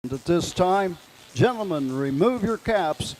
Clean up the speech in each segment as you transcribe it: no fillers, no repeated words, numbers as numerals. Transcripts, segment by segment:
At this time, gentlemen, remove your caps.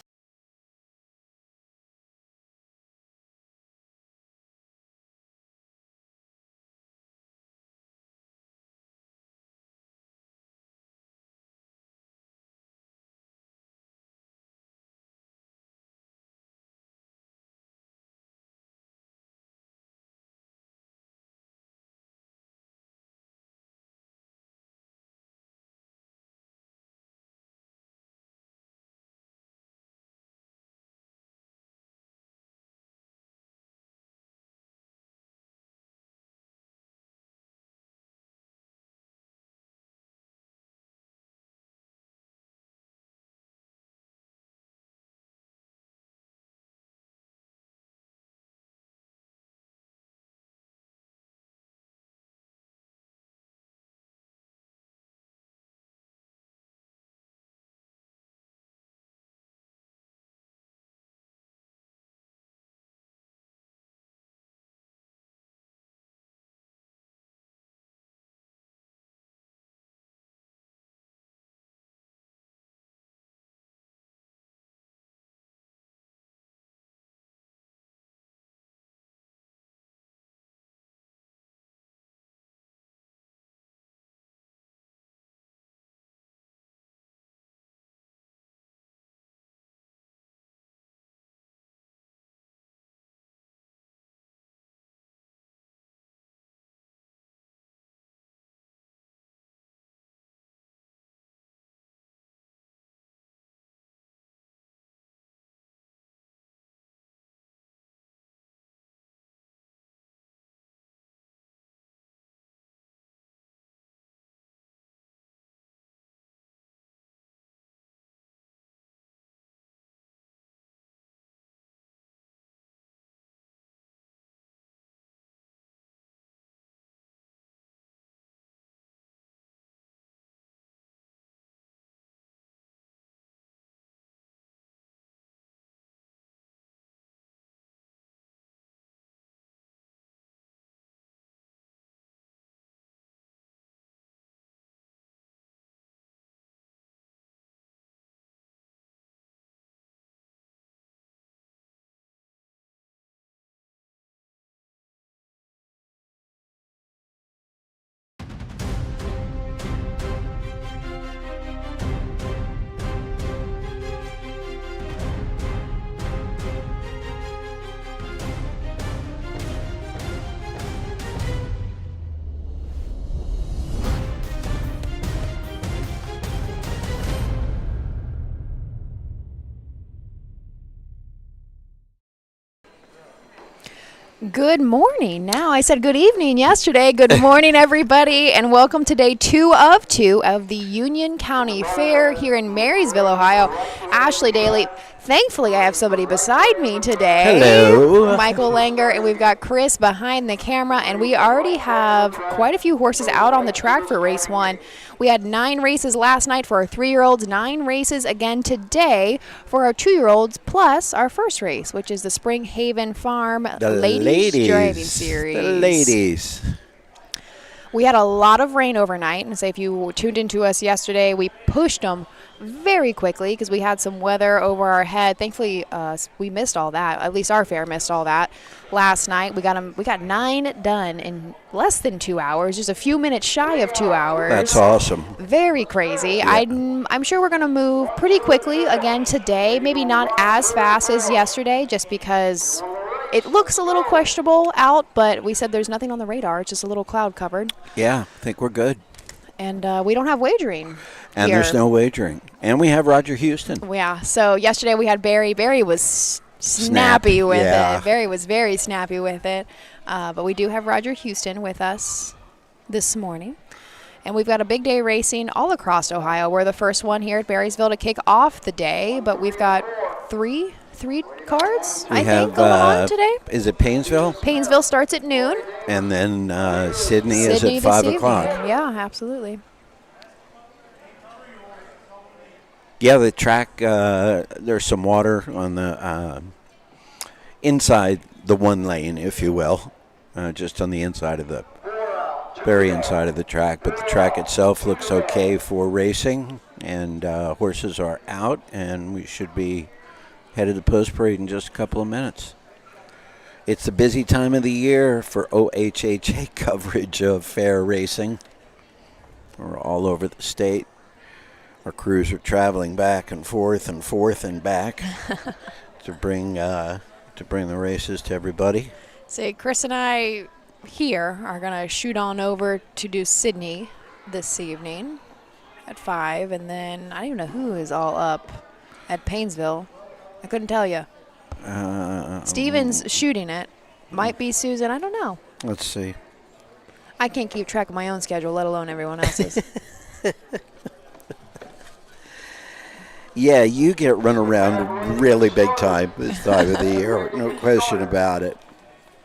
Good morning. Now, I said good evening yesterday. Good morning, everybody, and welcome to day 2 of the Union County Fair here in Marysville, Ohio. Ashley Daly. Thankfully, I have somebody beside me today. Hello. Michael Langer, and we've got Chris behind the camera, and we already have quite a few horses out on the track for race 1. We had 9 races last night for our 3-year-olds, 9 races again today for our 2-year-olds, plus our first race, which is the Spring Haven Farm Ladies Driving Series. The ladies. We had a lot of rain overnight, and so if you tuned into us yesterday, we pushed them very quickly because we had some weather over our head. Thankfully, we missed all that. At least our fair missed all that last night. We got 9 done in less than 2 hours, just a few minutes shy of 2 hours. That's awesome. Very crazy. Yeah. I'm sure we're going to move pretty quickly again today. Maybe not as fast as yesterday, just because it looks a little questionable out, but we said there's nothing on the radar. It's just a little cloud covered. Yeah, I think we're good. And we don't have wagering. And here. there's no wagering. And we have Roger Houston. Yeah. So yesterday we had Barry. Barry was snappy with it. Barry was very snappy with it. But we do have Roger Houston with us this morning. And we've got a big day racing all across Ohio. We're the first one here at Marysville to kick off the day, but we've got three cards, I think, going on today. Is it Paynesville? Paynesville starts at noon. And then Sydney is at 5 o'clock. Yeah, absolutely. Yeah, the track, there's some water on the inside the one lane, if you will, just on the inside of the very inside of the track, but the track itself looks okay for racing, and horses are out, and we should be headed to post parade in just a couple of minutes. It's the busy time of the year for OHHA coverage of fair racing. We're all over the state. Our crews are traveling back and forth and back to bring the races to everybody. So Chris and I here are going to shoot on over to do Sydney this evening at 5, and then I don't even know who is all up at Painesville. I couldn't tell you. Steven's shooting it. Might be Susan. I don't know. Let's see. I can't keep track of my own schedule, let alone everyone else's. Yeah, you get run around really big time this time of the year. No question about it.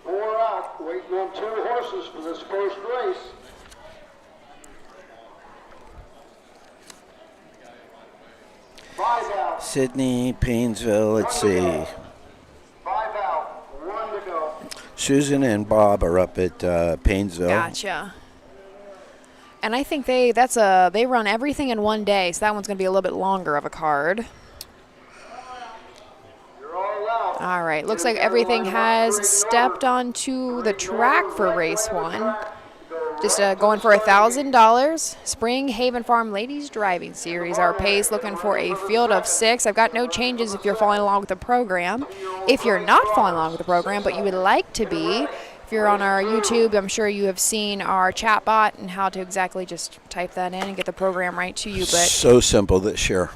4 out, waiting on 2 horses for this first race. Five out. Sydney, Painesville, let's see. 5 out, 1 to go. Susan and Bob are up at Painesville. Gotcha. And I think they run everything in one day, so that one's going to be a little bit longer of a card. You're all out. All right, looks like everything has stepped onto the track for race 1. Just going for $1,000. Spring Haven Farm Ladies Driving Series. Our pace looking for a field of 6. I've got no changes if you're following along with the program. If you're not following along with the program, but you would like to be, if you're on our YouTube, I'm sure you have seen our chat bot and how to exactly just type that in and get the program right to you. But so simple this year.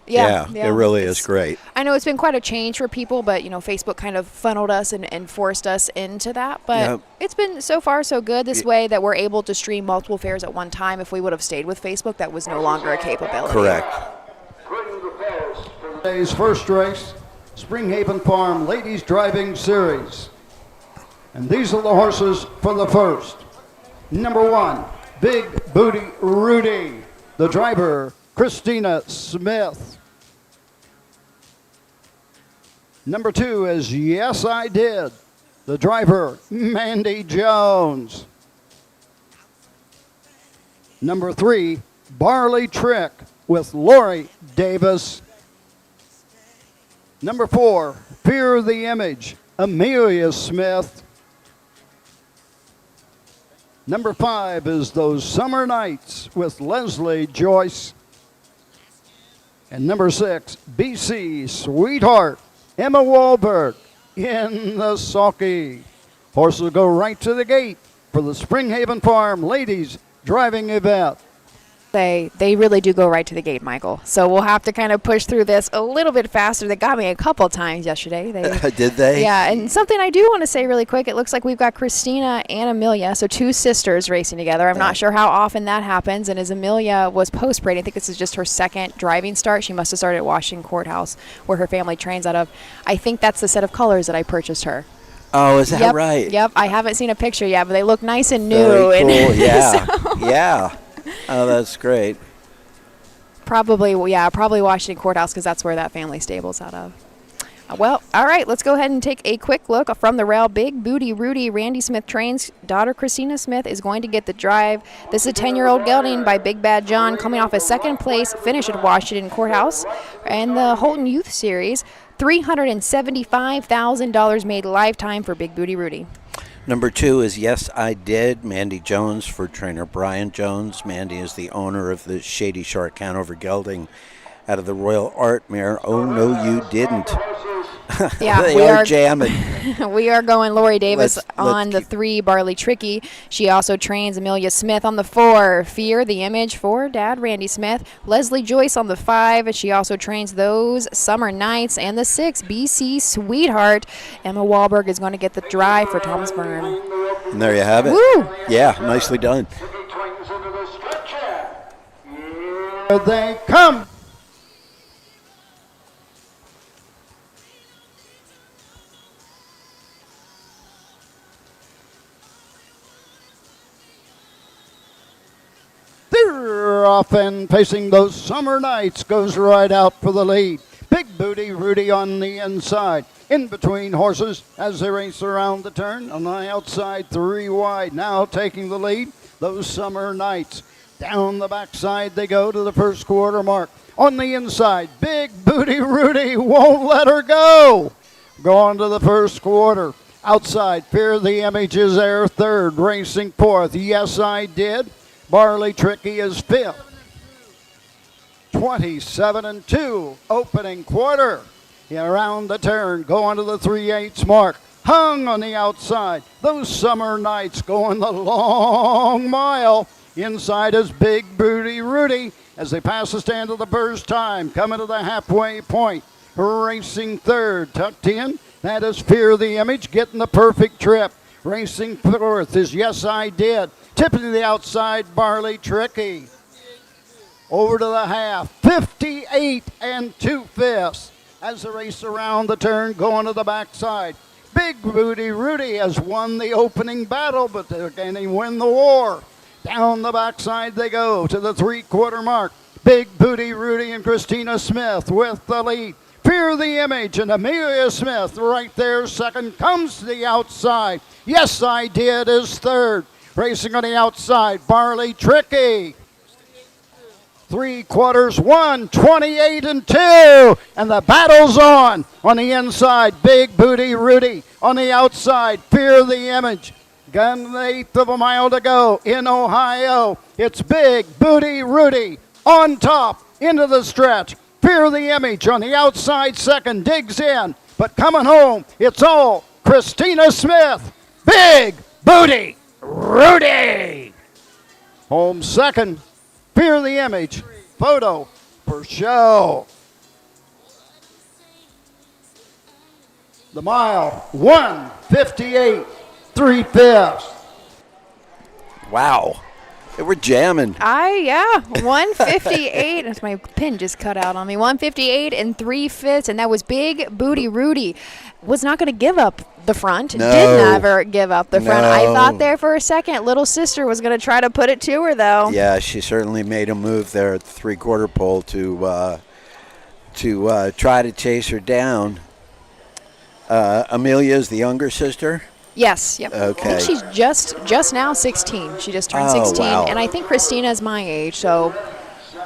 Yeah, it really is great. I know it's been quite a change for people, but, Facebook kind of funneled us and forced us into that. But It's been so far so good this way that we're able to stream multiple fairs at one time. If we would have stayed with Facebook, that was no longer a capability. Correct. Today's first race, Spring Haven Farm Ladies Driving Series. And these are the horses for the first. Number 1, Big Booty Rudy. The driver, Christina Smith. Number 2 is Yes I Did. The driver, Mandy Jones. Number 3, Barley Trick with Lori Davis. Number 4, Fear the Image, Amelia Smith. Number 5 is Those Summer Nights with Leslie Joyce. And number 6, BC Sweetheart, Emma Wahlberg in the sulky. Horses will go right to the gate for the Spring Haven Farm Ladies Driving Event. They really do go right to the gate, Michael. So we'll have to kind of push through this a little bit faster. They got me a couple times yesterday. Did they? Yeah, and something I do want to say really quick, it looks like we've got Christina and Amelia, so 2 sisters racing together. I'm not sure how often that happens, and as Amelia was post-parade, I think this is just her second driving start. She must have started at Washington Courthouse, where her family trains out of. I think that's the set of colors that I purchased her. Oh, is that Yep, right? Yep, I haven't seen a picture yet, but they look nice and new. Very cool, and yeah, yeah. Oh, that's great. Probably Washington Courthouse, because that's where that family stable's out of. Well, all right, let's go ahead and take a quick look from the rail. Big Booty Rudy, Randy Smith trains. Daughter Christina Smith is going to get the drive. This is a 10-year-old gelding by Big Bad John, coming off a second place finish at Washington Courthouse and the Holton Youth Series. $375,000 made lifetime for Big Booty Rudy. Number 2 is Yes I Did, Mandy Jones for trainer Brian Jones. Mandy is the owner of the Shady Shark Hanover gelding out of the Royal Art Mare. Oh, no, you didn't. Yeah, they are jamming. We are going Lori Davis on the 3, Barley Tricky. She also trains Amelia Smith on the 4, Fear the Image for Dad Randy Smith. Leslie Joyce on the 5. She also trains Those Summer Nights. And the 6, BC Sweetheart. Emma Wahlberg is going to get the drive for Thomas Byrne. And there you have it. Woo! Yeah, nicely done. Here they come. They're off and facing Those Summer Nights, goes right out for the lead. Big Booty Rudy on the inside. In between horses as they race around the turn. On the outside, 3 wide. Now taking the lead. those summer nights. Down the backside they go to the first quarter mark. On the inside, Big Booty Rudy won't let her go. Going to the first quarter. Outside, Fear the Image is there third. Racing fourth, Yes I Did. Barley Tricky is fifth. 27-2, opening quarter. Around the turn, going to the 3/8 mark. Hung on the outside. Those summer nights going the long mile. Inside is Big Booty Rudy as they pass the stand for the first time. Coming to the halfway point. Racing third, tucked in. That is Fear the Image, getting the perfect trip. Racing fourth is Yes I Did. Tipping to the outside, Barley Tricky. Over to the half, 58 2/5 as the race around the turn going to the backside. Big Booty Rudy has won the opening battle, but can he win the war? Down the backside they go to the 3/4 mark. Big Booty Rudy and Christina Smith with the lead. Fear the Image and Amelia Smith right there second. Comes to the outside. Yes I Did is third. Racing on the outside, Barley Tricky. 3/4 won, 28-2, and the battle's on. On the inside, Big Booty Rudy. On the outside, Fear the Image. Gun 1/8 of a mile to go in Ohio. It's Big Booty Rudy on top into the stretch. Fear the Image on the outside second, digs in, but coming home, it's all Christina Smith. Big Booty Rudy. Home second. Fear the Image, photo for show. The mile, 1:58 3/5. Wow. They were jamming. 158. That's my pin just cut out on me. 158 3/5, and that was Big Booty Rudy. Was not going to give up the front. No. Did never give up the front. I No. thought there for a second, little sister was going to try to put it to her, though. Yeah, she certainly made a move there at the 3/4 pole to try to chase her down. Amelia is the younger sister. Yes. Yep. Okay. I think she's just now 16. She just turned Oh, 16, wow. and I think Christina's my age, so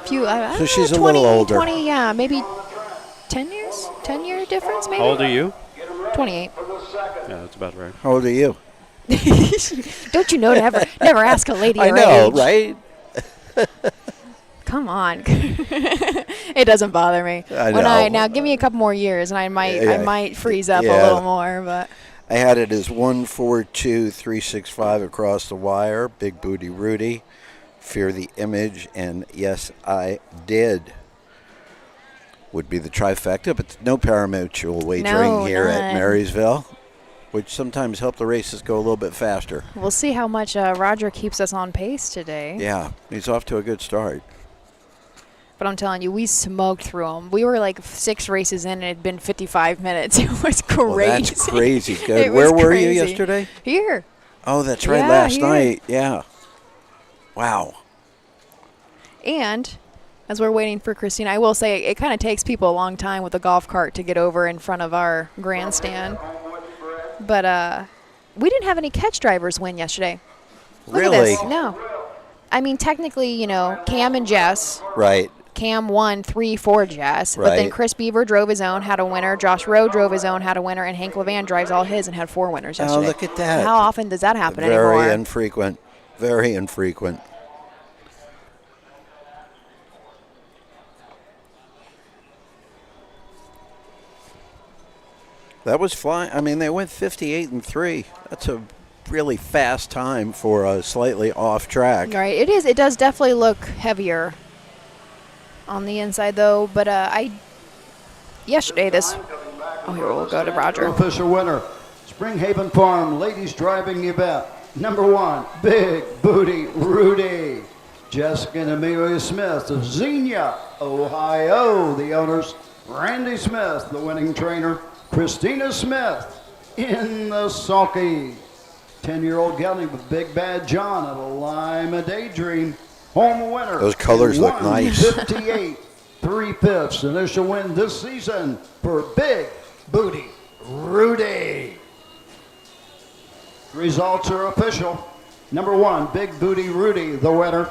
few. So she's a 20, little older. 20, yeah, maybe 10 years, 10-year difference, maybe. How old are you? 28. Yeah, that's about right. How old are you? Don't you know to never ask a lady I her know, age? right? Come on. It doesn't bother me. I know. Now give me a couple more years and I might freeze up a Yeah. little more, but I had it as 142-365 across the wire. Big Booty Rudy, Fear the Image, and Yes I Did would be the trifecta, but no pari-mutuel wagering here at none. Marysville, which sometimes help the races go a little bit faster. we'll see how much Roger keeps us on pace today. Yeah, he's off to a good start. But I'm telling you, we smoked through them. We were like 6 races in and it had been 55 minutes. It was crazy. Well, that's crazy good. It Where was were you crazy. yesterday? Here. Oh, that's right, Yeah, last here. night. Yeah. Wow. And as we're waiting for Christina, I will say it kind of takes people a long time with a golf cart to get over in front of our grandstand. But we didn't have any catch drivers win yesterday. Look Really? at this. No. I mean, technically, Cam and Jess. Right. Cam won 3 for Jess. But then Right. Chris Beaver drove his own, had a winner. Josh Rowe drove his own, had a winner. And Hank Levan drives all his and had 4 winners Oh, yesterday. look at that. How often does that happen Very anymore? infrequent. Very infrequent. That was flying. I mean, they went 58-3. That's a really fast time for a slightly off track. Right. It is. It does definitely look heavier on the inside, though. But yesterday this. Oh, here we'll go to Roger. Official winner, Springhaven Farm Ladies Driving Event. Number 1, Big Booty Rudy. Jessica and Amelia Smith of Xenia, Ohio. The owners, Randy Smith, the winning trainer. Christina Smith in the sulky. 10-year-old gelding with Big Bad John at a Lima Daydream. Home winner. Those colors look nice. 158 3/5. Initial win this season for Big Booty Rudy. Results are official. Number 1, Big Booty Rudy, the winner.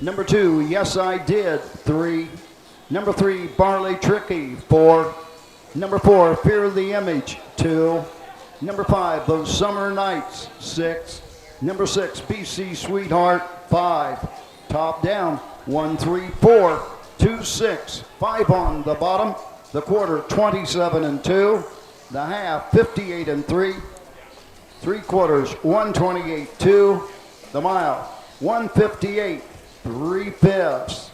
Number 2, Yes I Did, 3. Number 3, Barley Tricky, 4. Number 4, Fear of the Image, 2. Number 5, Those Summer Nights, 6. Number 6, BC Sweetheart, 5. Top down, 1, 3, 4, 2, 6. 5 on the bottom. The quarter, 27-2. The half, 58-3. 3 quarters, 128-2. The mile, 158, 3/5.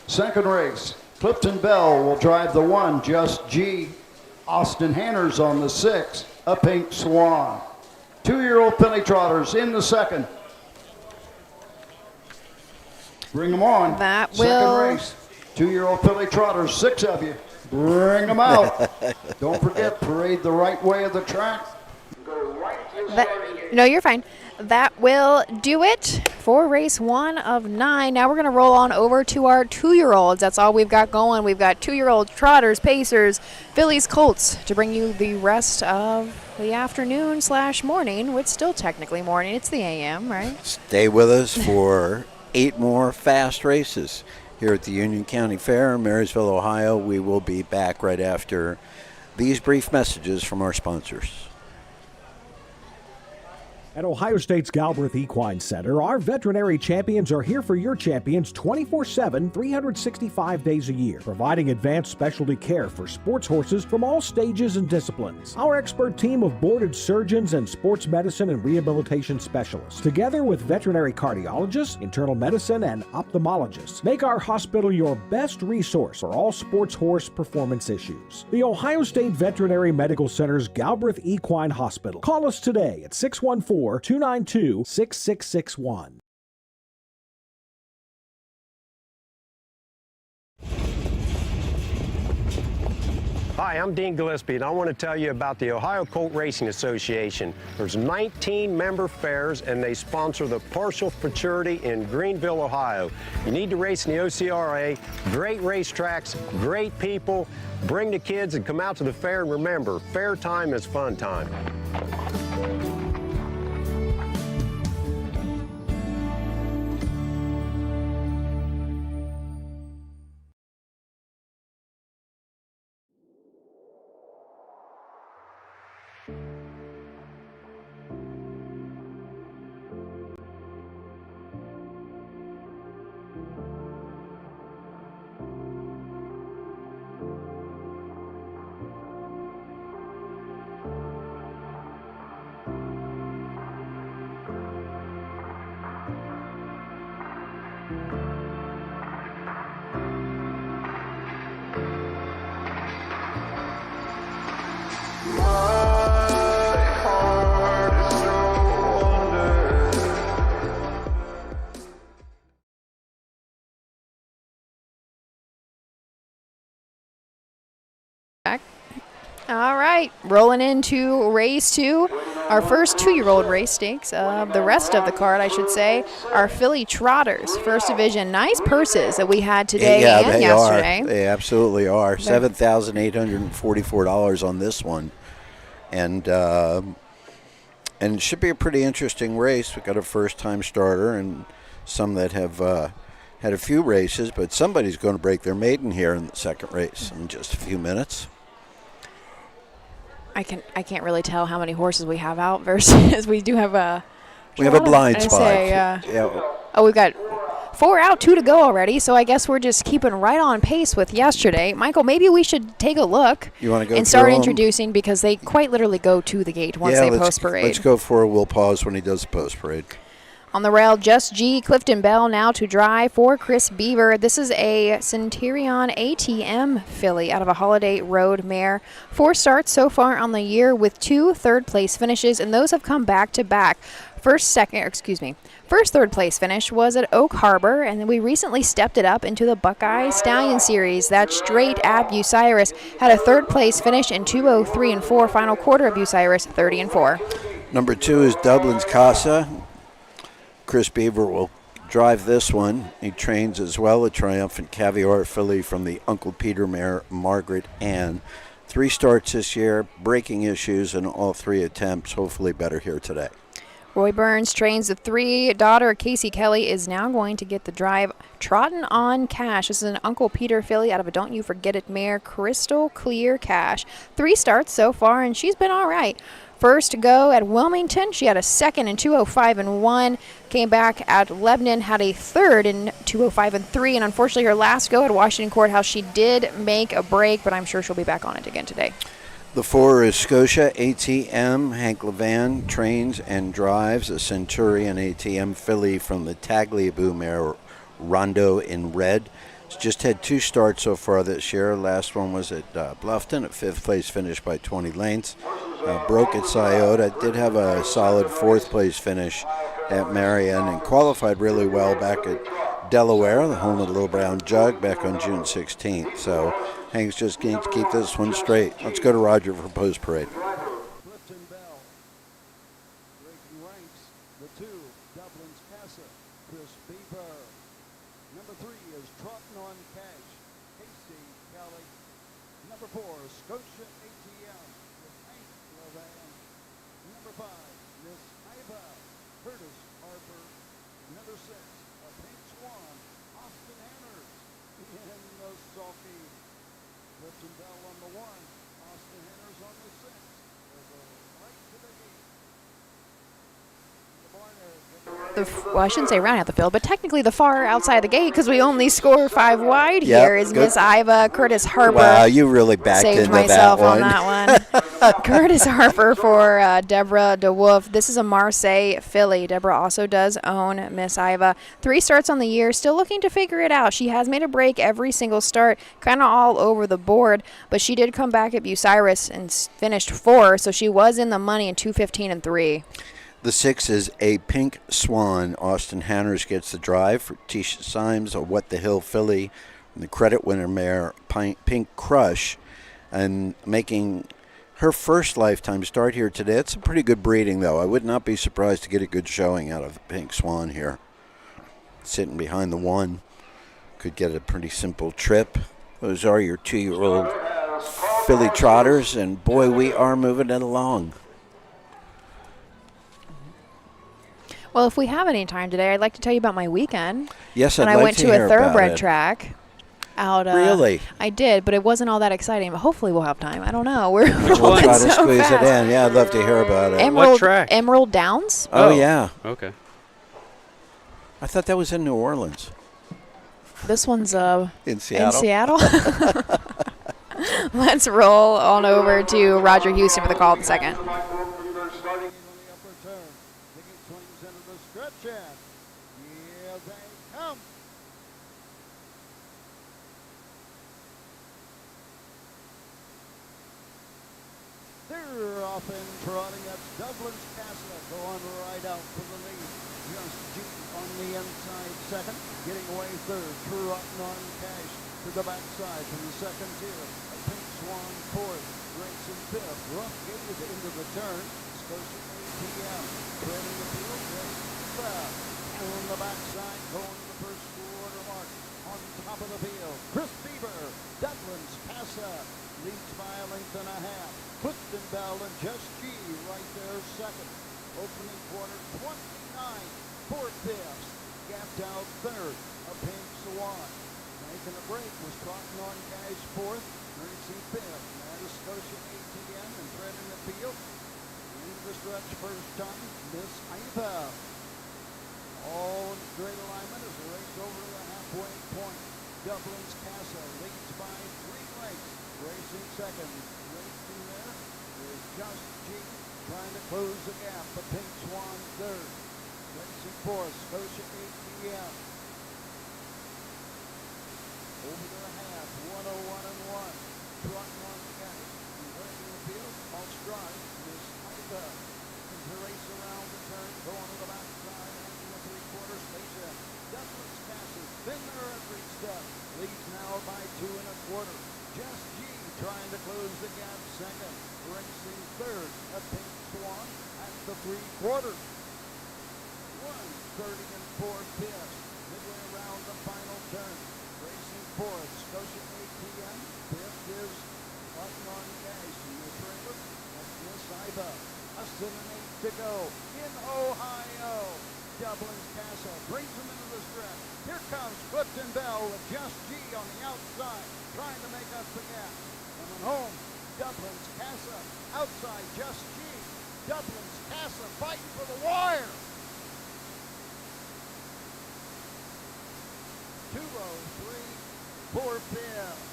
Second race, Clifton Bell will drive the 1, Just G. Austin Hanners on the 6, A Pink Swan. 2-year-old filly trotters in the second. Bring them on. That second will... race, 2-year-old filly trotters, 6 of you. Bring them out. Don't forget, parade the right way of the track. No, you're fine. That will do it for race 1 of 9. Now we're going to roll on over to our 2-year-olds. That's all we've got going. We've got 2-year-olds, trotters, pacers, fillies, colts to bring you the rest of the afternoon/morning, which still technically morning. It's the AM, right? Stay with us for 8 more fast races here at the Union County Fair in Marysville, Ohio. We will be back right after these brief messages from our sponsors. At Ohio State's Galbraith Equine Center, our veterinary champions are here for your champions 24/7, 365 days a year, providing advanced specialty care for sports horses from all stages and disciplines. Our expert team of boarded surgeons and sports medicine and rehabilitation specialists, together with veterinary cardiologists, internal medicine, and ophthalmologists, make our hospital your best resource for all sports horse performance issues. The Ohio State Veterinary Medical Center's Galbraith Equine Hospital. Call us today at 614-292-6661. Hi, I'm Dean Gillespie, and I want to tell you about the Ohio Colt Racing Association. There's 19 member fairs, and they sponsor the Partial Futurity in Greenville, Ohio. You need to race in the OCRA. Great racetracks, great people. Bring the kids and come out to the fair, and remember, fair time is fun time. All right, rolling into race 2, our first 2-year-old race stakes of the rest of the card, I should say, our filly trotters, first division. Nice purses that we had today and yesterday. They absolutely are. $7,844 on this one, and it should be a pretty interesting race. We've got a first-time starter and some that have had a few races, but somebody's going to break their maiden here in the second race in just a few minutes. I can't really tell how many horses we have out versus we do have a. We have a blind spot. Yeah. Oh, we've got 4 out, 2 to go already. So I guess we're just keeping right on pace with yesterday. Michael, maybe we should take a look. You want to go and start introducing because they quite literally go to the gate once they post parade. Let's go for a We'll pause when he does the post parade. On the rail, Just G, Clifton Bell now to drive for Chris Beaver. This is a Centurion ATM filly out of a Holiday Road mare. 4 starts so far on the year with 2 third-place finishes, and those have come back-to-back. First third-place finish was at Oak Harbor, and then we recently stepped it up into the Buckeye Stallion Series. That straight at Bucyrus had a third-place finish in 2:03 and 4, final quarter of Bucyrus, 30 and 4. Number 2 is Dublin's Casa. Chris Beaver will drive this one. He trains as well a Triumphant Caviar filly from the Uncle Peter mare, Margaret Ann. 3 starts this year, breaking issues in all 3 attempts, hopefully better here today. Roy Burns trains the 3. Daughter Casey Kelly is now going to get the drive. Trotting on Cash. This is an Uncle Peter filly out of a Don't You Forget It mare. Crystal Clear Cash. 3 starts so far, and she's been all right. First go at Wilmington, she had a second in 2:05 and 1. Came back at Lebanon, had a third in 2:05 and 3. And unfortunately, her last go at Washington Courthouse, she did make a break, but I'm sure she'll be back on it again today. The 4 is Scotia ATM. Hank Levan trains and drives a Centurion ATM filly from the Tagliabue mare Rondo in red. It's just had 2 starts so far this year. Last one was at Bluffton, at 5th place finish by 20 lengths. Broke at Scioto. Did have a solid 4th place finish at Marion and qualified really well back at Delaware, the home of the Little Brown Jug, back on June 16th. So Hank's just going to keep this one straight. Let's go to Roger for post parade. Clifton Bell. Breaking ranks, the 2, Dublin's Casa, Chris Bieber. Number 3 is Trotting on Cash, Casey Kelly. Number 4, Scotia ATM with Hank Levan. Number 5, Miss Iva, Curtis Harper. Number 6, a Pink Swan, Austin Hanners in the sulky. Clifton Bell on the 1, Austin Hanners on the 6. They'll go right to the gate. The Barnard. Well, I shouldn't say round out the field, but technically the far outside the gate because we only score 5 wide here is good. Miss Iva, Curtis Harper. Wow, you really backed Saved into myself that one. on that one. Curtis Harper for Deborah DeWolf. This is a Marseille filly. Deborah also does own Miss Iva. 3 starts on the year, still looking to figure it out. She has made a break every single start, kind of all over the board, but she did come back at Bucyrus and finished 4, so she was in the money in 2:15 and 3. The 6 is a Pink Swan. Austin Hanners gets the drive for Tisha Symes, a What the Hill filly, and the credit winner mare Pink Crush, and making her first lifetime start here today. It's a pretty good breeding, though. I would not be surprised to get a good showing out of the Pink Swan here. Sitting behind the 1. Could get a pretty simple trip. Those are your 2-year-old filly trotters, and boy, we are moving it along. Well, if we have any time today, I'd like to tell you about my weekend. Yes, and I'd I like went to to hear a about thoroughbred it. track out. Really? I did, but it wasn't all that exciting. But hopefully, we'll have time. I don't know. We're We'll going try to so squeeze fast. it in. Yeah, I'd love to hear about it. Emerald, track? Emerald Downs. Oh, yeah. Okay. I thought that was in New Orleans. This one's In Seattle. in Seattle. Let's roll on over to Roger Houston for the call in the second. Starting on the upper turn. Taking swings into the stretch in. Here they come. They're off and trotting. That's Dublin's Castle going right out for the lead. Just G on the inside second. Getting away third. Trotting on Cash to the backside from the second tier. A Pink Swan fourth. Racing fifth. Rough Gaze into the turn. Scotia ATM. Threading the field. Just left. On the backside. Going to the first quarter mark. On top of the field. Chris Bieber. Dublin's Casa. Leads by a length and a half. Clifton Bell and Just G right there second. Opening quarter 29. 4/5. Gapped out third. A Pink Swan. Making a break was Trotting on Cash fourth. Racing fifth. That is Scotia ATM and threading the field. Into the stretch first time. Miss Iva. All in straight alignment as the race over the halfway point. Dublin's Casa leads by 3 lengths. Racing second. Racing there is Just G trying to close the gap. The Pink Swan third. Racing fourth. Scotia ATM. Over the half. 101 and 1. Trotting on Cash. Converting the field. Off stride. Miss Iva. To race around the turn. Going to the backside. Hanging the 3/4 station. Dublin's Casa. Been there every step. Leads now by 2 1/4. Just G trying to close the gap second. Racing third. A Pink Swan at the 3/4. 1:30 and 4/5. Midway around the final turn. Racing fourth. Scotia ATM. Fifth is Trotting on Cash. In the trailer. That's Miss Iva. Less than an 8 to go in Ohio. Dublin's Castle brings him into the stretch. Here comes Clifton Bell with Just G on the outside, trying to make up the gap. Coming home, Dublin's Castle outside Just G. Dublin's Castle fighting for the wire. 2:03, 4/5.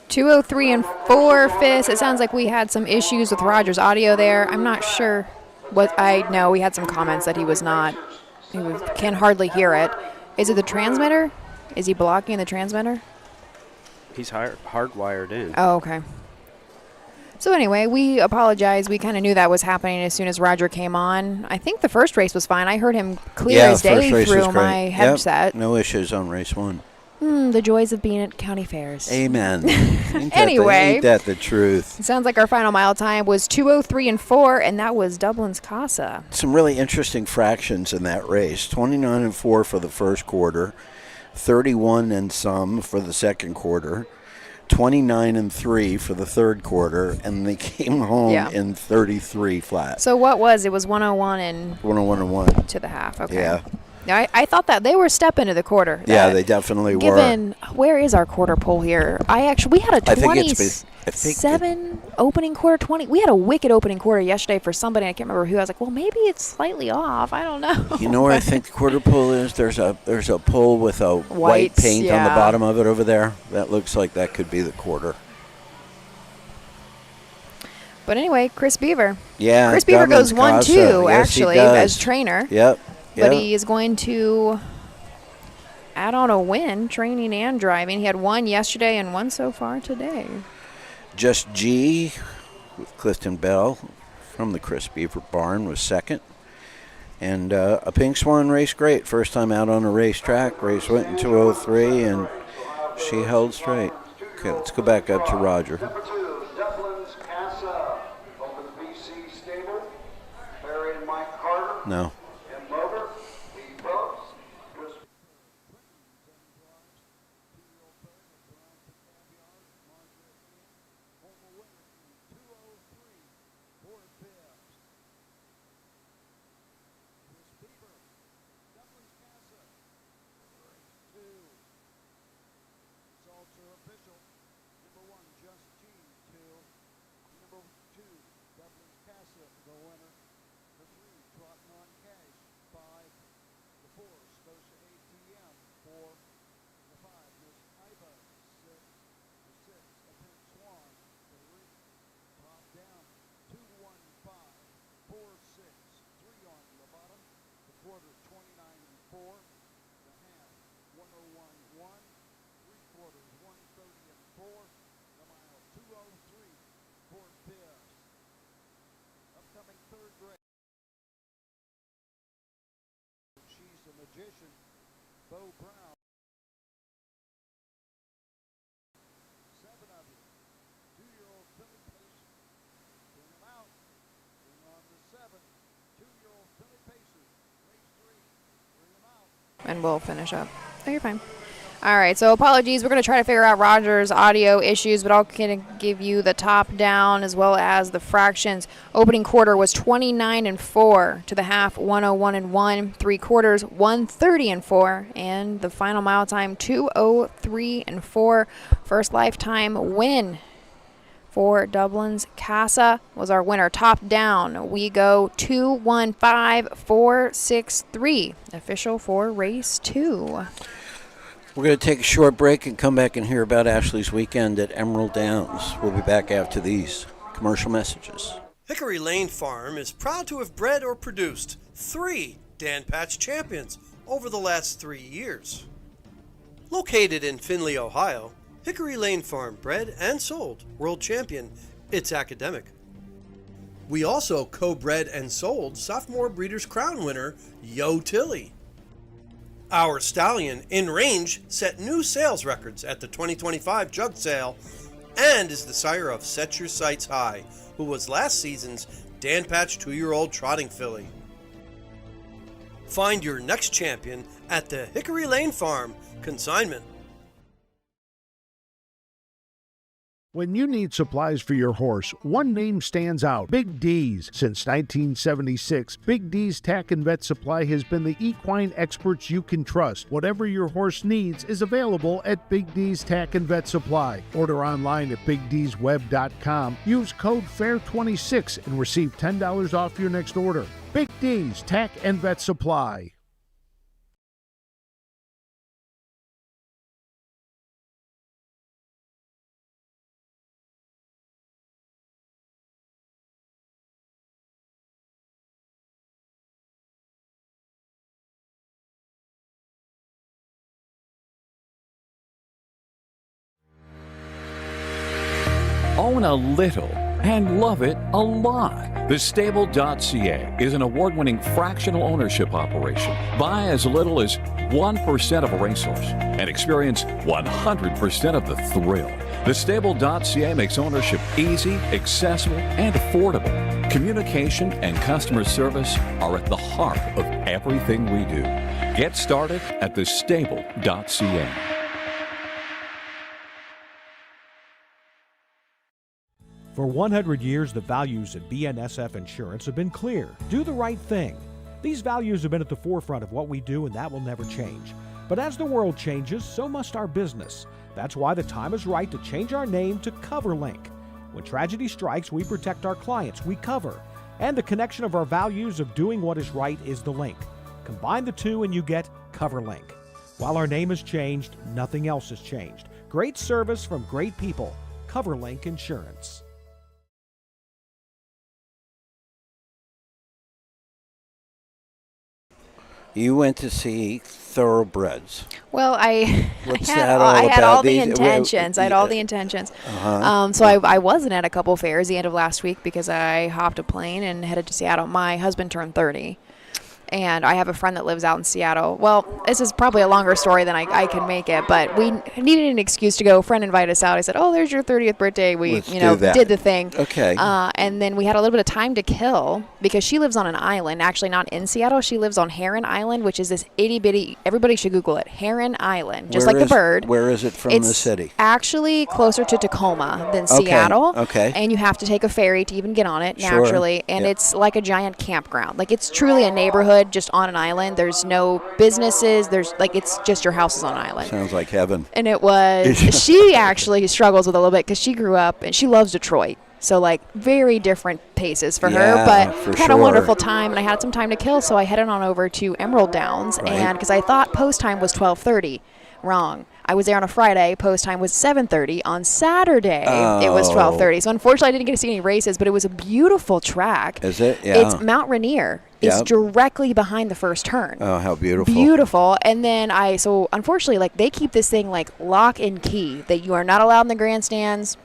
.203 and 4/5. It sounds like we had some issues with Roger's audio there. I'm not sure what I know. We had some comments that he can hardly hear it. Is it the transmitter? Is he blocking the transmitter? He's hardwired in. Oh, okay. So anyway, we apologize. We kind of knew that was happening as soon as Roger came on. I think the first race was fine. I heard him clear as day through my headset. Yep, no issues on race 1. The joys of being at county fairs. Amen. Anyway. Ain't that the truth? It sounds like our final mile time was 2:03 and 4, and that was Dublin's Casa. Some really interesting fractions in that race. 29 and 4 for the first quarter, 31 and some for the second quarter, 29 and 3 for the third quarter, and they came home in 33 flat. So what was it? Was 101 and 101 and 1 to the half. Okay. Yeah. Now, I thought that they were stepping into the quarter. Yeah, they definitely were. Where is our quarter pole here? We had a 27 opening quarter, 20. We had a wicked opening quarter yesterday for somebody. I can't remember who. I was like, well, maybe it's slightly off. I don't know. You know where I think the quarter pole is? There's a pole with a white paint on the bottom of it over there. That looks like that could be the quarter. But anyway, Chris Beaver. Yeah. Chris Beaver goes 1-2, actually, as trainer. Yep. But he is going to add on a win, training and driving. He had one yesterday and one so far today. Just G with Clifton Bell from the Chris Beaver barn was second. And a Pink Swan race great. First time out on a racetrack. Race went in 2:03, and she held straight. Okay, let's go back up to Roger. Number 2, Dublin's Casa, over the BC stable. Barry and Mike Carter. No. Magician, Bo Brown. 7 of you. 2-year-old Philly Pacer. Bring him out. Bring on the 7. 2-year-old Philly Pacer. Race 3. Bring him out. And we'll finish up. Oh, you're fine. All right, so apologies. We're going to try to figure out Roger's audio issues, but I'll kind of give you the top down as well as the fractions. Opening quarter was 29 and 4 to the half, 101 and 1. 3 quarters, 130 and 4, and the final mile time 2:03 and 4. First lifetime win for Dublin's Casa was our winner. Top down, we go 2-1-5-4-6-3. Official for race 2. We're going to take a short break and come back and hear about Ashley's weekend at Emerald Downs. We'll be back after these commercial messages. Hickory Lane Farm is proud to have bred or produced 3 Dan Patch champions over the last 3 years. Located in Findlay, Ohio, Hickory Lane Farm bred and sold world champion It's Academic. We also co-bred and sold sophomore Breeders' Crown winner Yo Tilly. Our stallion, In Range, set new sales records at the 2025 Jug Sale and is the sire of Set Your Sights High, who was last season's Dan Patch 2-year-old trotting filly. Find your next champion at the Hickory Lane Farm. Consignment. When you need supplies for your horse, one name stands out: Big D's. Since 1976, Big D's Tack and Vet Supply has been the equine experts you can trust. Whatever your horse needs is available at Big D's Tack and Vet Supply. Order online at BigD'sWeb.com. Use code FAIR26 and receive $10 off your next order. Big D's Tack and Vet Supply. Own a little and love it a lot. TheStable.ca is an award-winning fractional ownership operation. Buy as little as 1% of a racehorse and experience 100% of the thrill. TheStable.ca makes ownership easy, accessible, and affordable. Communication and customer service are at the heart of everything we do. Get started at TheStable.ca. For 100 years, the values at BNSF Insurance have been clear. Do the right thing. These values have been at the forefront of what we do, and that will never change. But as the world changes, so must our business. That's why the time is right to change our name to CoverLink. When tragedy strikes, we protect our clients, we cover. And the connection of our values of doing what is right is the link. Combine the two and you get CoverLink. While our name has changed, nothing else has changed. Great service from great people. CoverLink Insurance. You went to see Thoroughbreds. Well, I What's had that all, all I had about? all the These- intentions. I had all the intentions. So I wasn't at a couple fairs the end of last week because I hopped a plane and headed to Seattle. My husband turned 30. And I have a friend that lives out in Seattle. Well, this is probably a longer story than I can make it, but we needed an excuse to go. A friend invited us out. I said, "Oh, there's your 30th birthday." We, Let's do that. did the thing. Okay. And then we had a little bit of time to kill because she lives on an island. Actually, not in Seattle. She lives on Heron Island, which is this itty bitty. Everybody should Google it. Heron Island, just Where like the is- bird. Where is it from It's the city? actually closer to Tacoma than Okay, Seattle. okay. And you have to take a ferry to even get on it Sure, naturally. And yeah. it's like a giant campground. Like it's truly a neighborhood just on an island. There's no businesses. It's just your house is on an island. Sounds like heaven. And it was, she actually struggles with a little bit because she grew up and she loves Detroit. So like very different paces for her, Yeah, but for had a sure. wonderful time and I had some time to kill. So I headed on over to Emerald Downs Right. and because I thought post time was 12:30. Wrong. I was there on a Friday. Post time was 7:30. On Saturday, it was 12:30. So unfortunately, I didn't get to see any races, but it was a beautiful track. Is it? Yeah. It's Mount Rainier. It's Yep. directly behind the first turn. Oh, how beautiful. Beautiful. And then so unfortunately, like they keep this thing like lock and key that you are not allowed in the grandstands.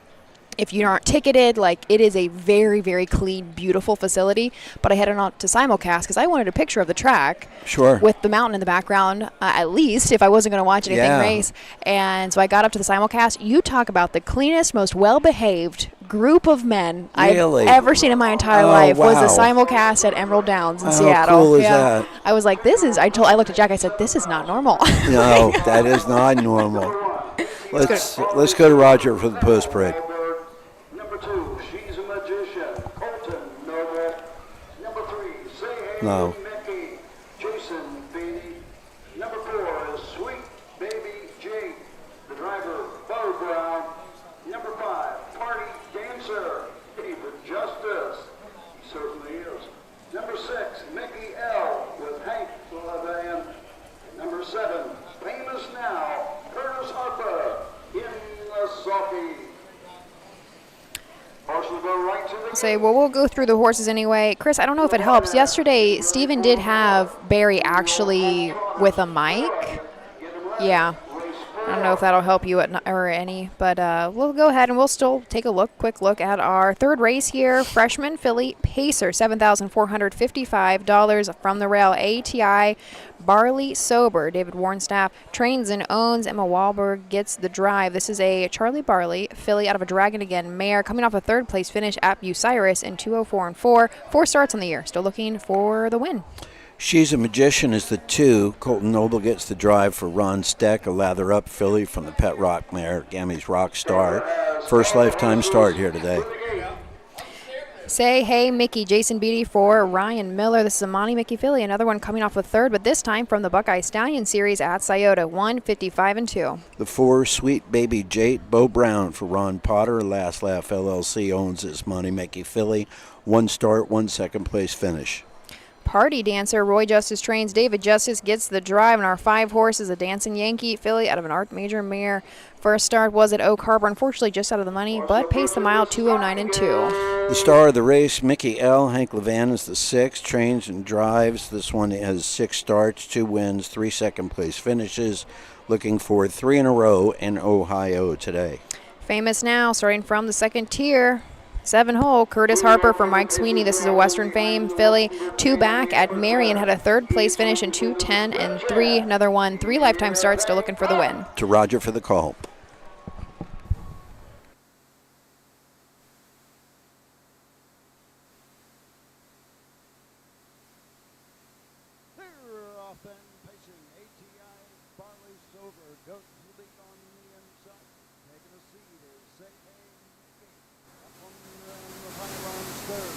If you aren't ticketed, like it is a very, very clean, beautiful facility. But I headed on to simulcast because I wanted a picture of the track. Sure. With the mountain in the background, at least if I wasn't going to watch anything Yeah. race. And so I got up to the simulcast. You talk about the cleanest, most well-behaved group of men Really? I've ever seen in my entire Oh, life was wow. the simulcast at Emerald Downs in How Seattle. cool is yeah. that? I was like, I looked at Jack. I said, this is not normal. No, that is not normal. Let's go to Roger for the post parade. Number 2, She's a Magician, Colton Noble. Number 3, Say Hey No. Mickey, Jason Beatty. Number 4 is Sweet Baby Jake, the driver, Bo Brown. Number 5, Party Dancer, David Justice. He certainly is. Number 6, Mickey L. with Hank Levan. Number 7, Famous Now, Curtis Harper in the sulky. Horse will go right to the Say, well, we'll go through the horses anyway. Chris, I don't know if it helps. Yesterday, Steven did have Barry actually with a mic. Yeah. I don't know if that'll help you or any, but we'll go ahead and we'll still take a quick look at our third race here. Freshman filly Pacer, $7,455 from the rail. ATI Barley Sober. David Warnstaff trains and owns. Emma Wahlberg gets the drive. This is a Charlie Barley filly out of a Dragon Again mare coming off a third place finish at Bucyrus in 2:04 and 4. 4 starts on the year. Still looking for the win. She's a Magician is the 2. Colton Noble gets the drive for Ron Steck, a lather up filly from the Pet Rock mare, Gammy's Rock Star. First lifetime start here today. Say Hey Mickey, Jason Beatty for Ryan Miller. This is a Monty Mickey filly, another one coming off a third, but this time from the Buckeye Stallion Series at Scioto, 155-2. The 4, Sweet Baby Jate, Bo Brown for Ron Potter. Last Laugh LLC owns this Monty Mickey filly. 1 start, 1 second place finish. Party Dancer, Roy Justice trains. David Justice gets the drive, and our 5 horses, a Dancing Yankee filly out of an Art Major mare. First start was at Oak Harbor, unfortunately just out of the money, but paced the mile 2:09-2. The star of the race, Mickey L. Hank Levan is the 6, trains and drives. This one has 6 starts, 2 wins, 3 second place finishes. Looking for 3 in a row in Ohio today. Famous Now, starting from the second tier. 7-hole, Curtis Harper for Mike Sweeney. This is a Western Fame filly. 2 back at Marion, had a 3rd place finish in 2:10 and 3. Another one, 3 lifetime starts, still looking for the win. To Roger for the call. They're off and pacing. ATI Barley's over. Goes to the lead on the inside. Taking a seat is Say Hey Mickey. Up on the final round third.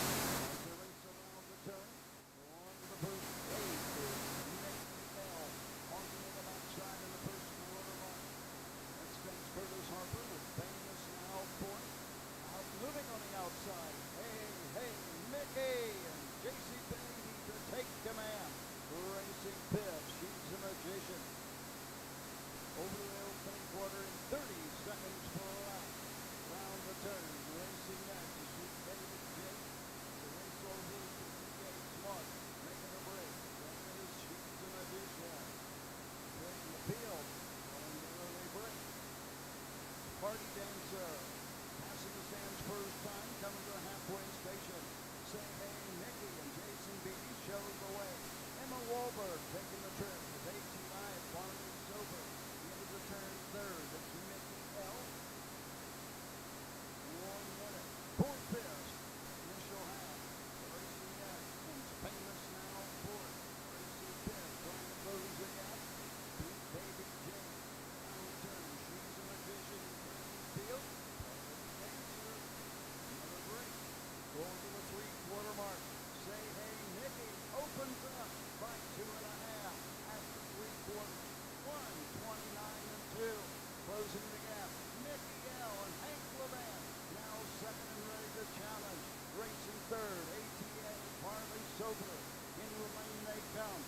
As they race around the turn. On the first 8 is Mickey L. Honking in the backside in the first quarter line. Next comes Curtis Harper with Famous Now point. Out moving on the outside. Hey, hey, Mickey and JC Baby to take command. Racing Piff, she's a magician. Over the opening quarter in 30 seconds per lap. Round the turn, racing next is Sweet Baby Jake. The race over to the Smart, making a break. Then is She's a Magician. Taking the field on the early break. Party Dancer, passing the stands first time, coming to a halfway station. Say Hey Mickey and Jason Beatty shows the way. Emma Wahlberg taking the trip with ATI Barney Sober. Into the turn third, it's Mickey L. 1 minute. 4th fifth. Initial half. Racing next comes Famous Now fourth. Racing fifth. Trying to close the gap. Sweet Baby Jane. Final turn. She's a Magician. Field. Dancer. Another break. Going to the 3-quarter mark. Say Hey Mickey opens up by 2.5 after 3 quarters. 1:29-2. Closing the gap. Mickey L. and Hank Levan now second and ready to challenge. Racing third. ATA Barley Sober. Into the lane they come.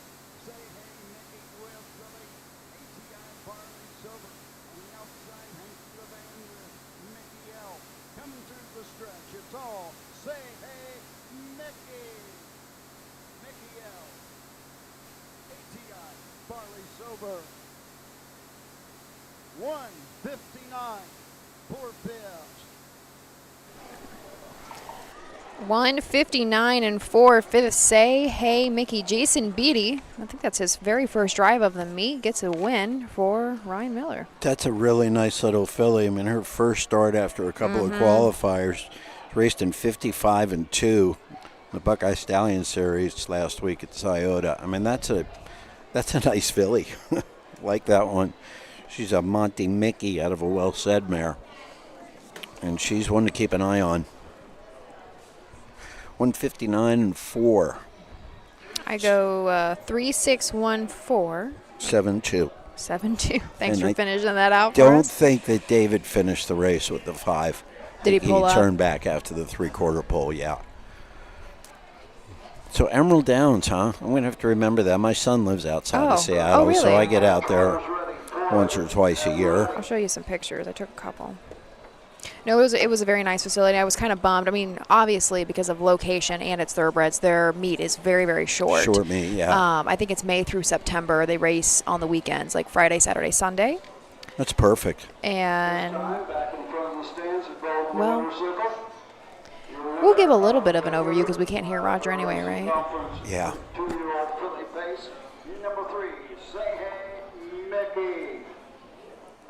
Say Hey Mickey with the lead. ATI Barley Sober. On the outside, Hank Levan with Mickey L. Coming through the stretch. It's all Say Hey Mickey. Mickey L. ATI Barley Sober. 1:59. 4 fifths. 1:59 4 fifths. Say Hey Mickey. Jason Beatty, I think that's his very first drive of the meet, gets a win for Ryan Miller. That's a really nice little filly. I mean, her first start after a couple of qualifiers, raced in 55-2. The Buckeye Stallion Series last week at Scioto. I mean, that's a nice filly. Like that one. She's a Monty Mickey out of a well-said mare. And she's one to keep an eye on. 1:59-4. I go 3-6-1-4. 7-2. 7-2. Thanks And for I finishing that out for Don't us. think that David finished the race with the 5. Did he pull up? He turned back after the 3-quarter pole, yeah. So Emerald Downs, huh? I'm going to have to remember that. My son lives outside of Seattle, really? so I get out there once or twice a year. I'll show you some pictures. I took a couple. No, it was a very nice facility. I was kind of bummed. I mean, obviously, because of location and it's thoroughbreds, their meet is very, very short. Short meet, yeah. I think it's May through September. They race on the weekends, like Friday, Saturday, Sunday. That's perfect. And, well, we'll give a little bit of an overview because we can't hear Roger anyway, right? Yeah. 2-year-old filly pace. Number 3, Say Hey Mickey.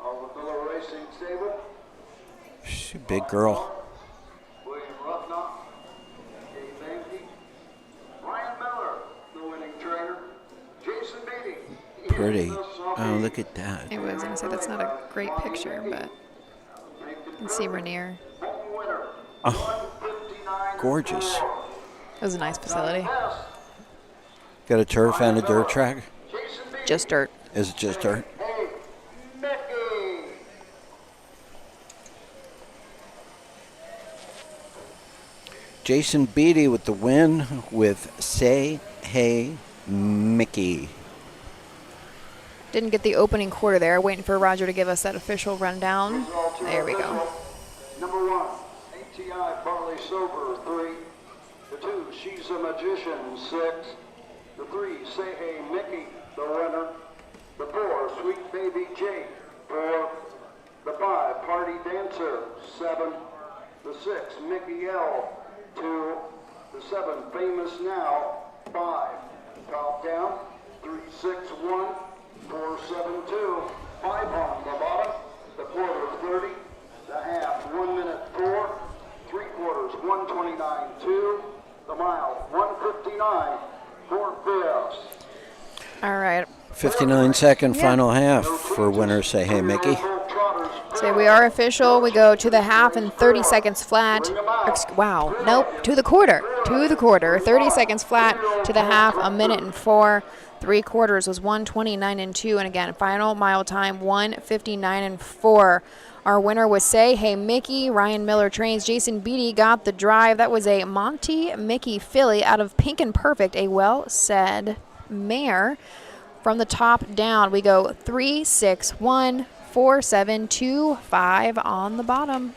Of the Miller Racing Stable. She's a big girl. William Ruffnock. Dave Banky. Ryan Miller, the winning trainer. pretty. Oh, look at that. I was going to say that's not a great picture, but you can see Rainier. Oh, gorgeous. It was a nice facility. Got a turf and a dirt track? Just dirt. Is it just dirt? Jason Beatty with the win with Say Hey Mickey. Didn't get the opening quarter there. Waiting for Roger to give us that official rundown. There we go. Number 1, ATI Barley Sober, 3. The 2, She's a Magician, 6. The 3, Say Hey Mickey, the winner. The 4, Sweet Baby Jake, 4. The 5, Party Dancer, 7. The 6, Mickey L, 2. The 7, Famous Now, 5. Top down, 3, 6, 1, 4, 7, 2. 5 on the bottom. The quarter, 30. The half, 1 minute 4. 3 quarters, 1:29.2. The mile, 1:59. 4/5. All right. 59-second final half for winner Say Hey Mickey. So we are official. We go to the half and 30 seconds flat. Wow. Nope. To the quarter. To the quarter. 30 seconds flat to the half. 1 minute and 4. 3 quarters was 1:29.2. And again, final mile time 1:59.4. Our winner was Say Hey Mickey. Ryan Miller trains. Jason Beatty got the drive. That was a Monty Mickey filly out of Pink and Perfect, a well-said mare. From the top down, we go 3, 6, 1, 4, 7, 2, 5 on the bottom.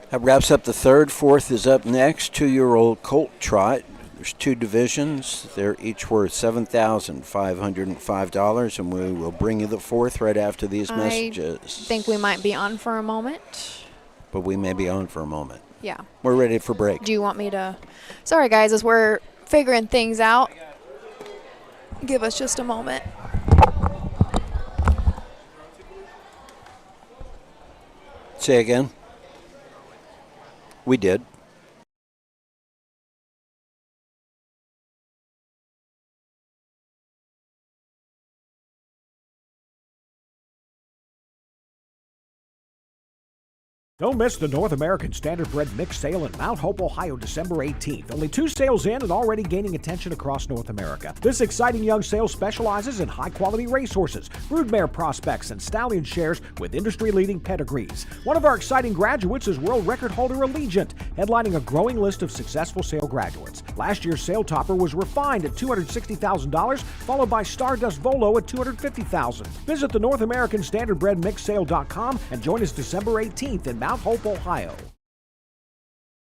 That wraps up the third. Fourth is up next. 2-year-old Colt Trot. There's 2 divisions. They're each worth $7,505, and we will bring you the fourth right after these messages. I think we might be on for a moment. But we may be on for a moment. Yeah. We're ready for break. Do you want me to? Sorry, guys, as we're figuring things out. Give us just a moment. Say again. We did. Don't miss the North American Standardbred Mixed Sale in Mount Hope, Ohio, December 18th. Only 2 sales in and already gaining attention across North America. This exciting young sale specializes in high-quality racehorses, broodmare prospects, and stallion shares with industry-leading pedigrees. One of our exciting graduates is world record holder Allegiant, headlining a growing list of successful sale graduates. Last year's sale topper was Refined at $260,000, followed by Stardust Volo at $250,000. Visit the North American Standardbred Mixsale.com and join us December 18th in Mount Hope, Ohio.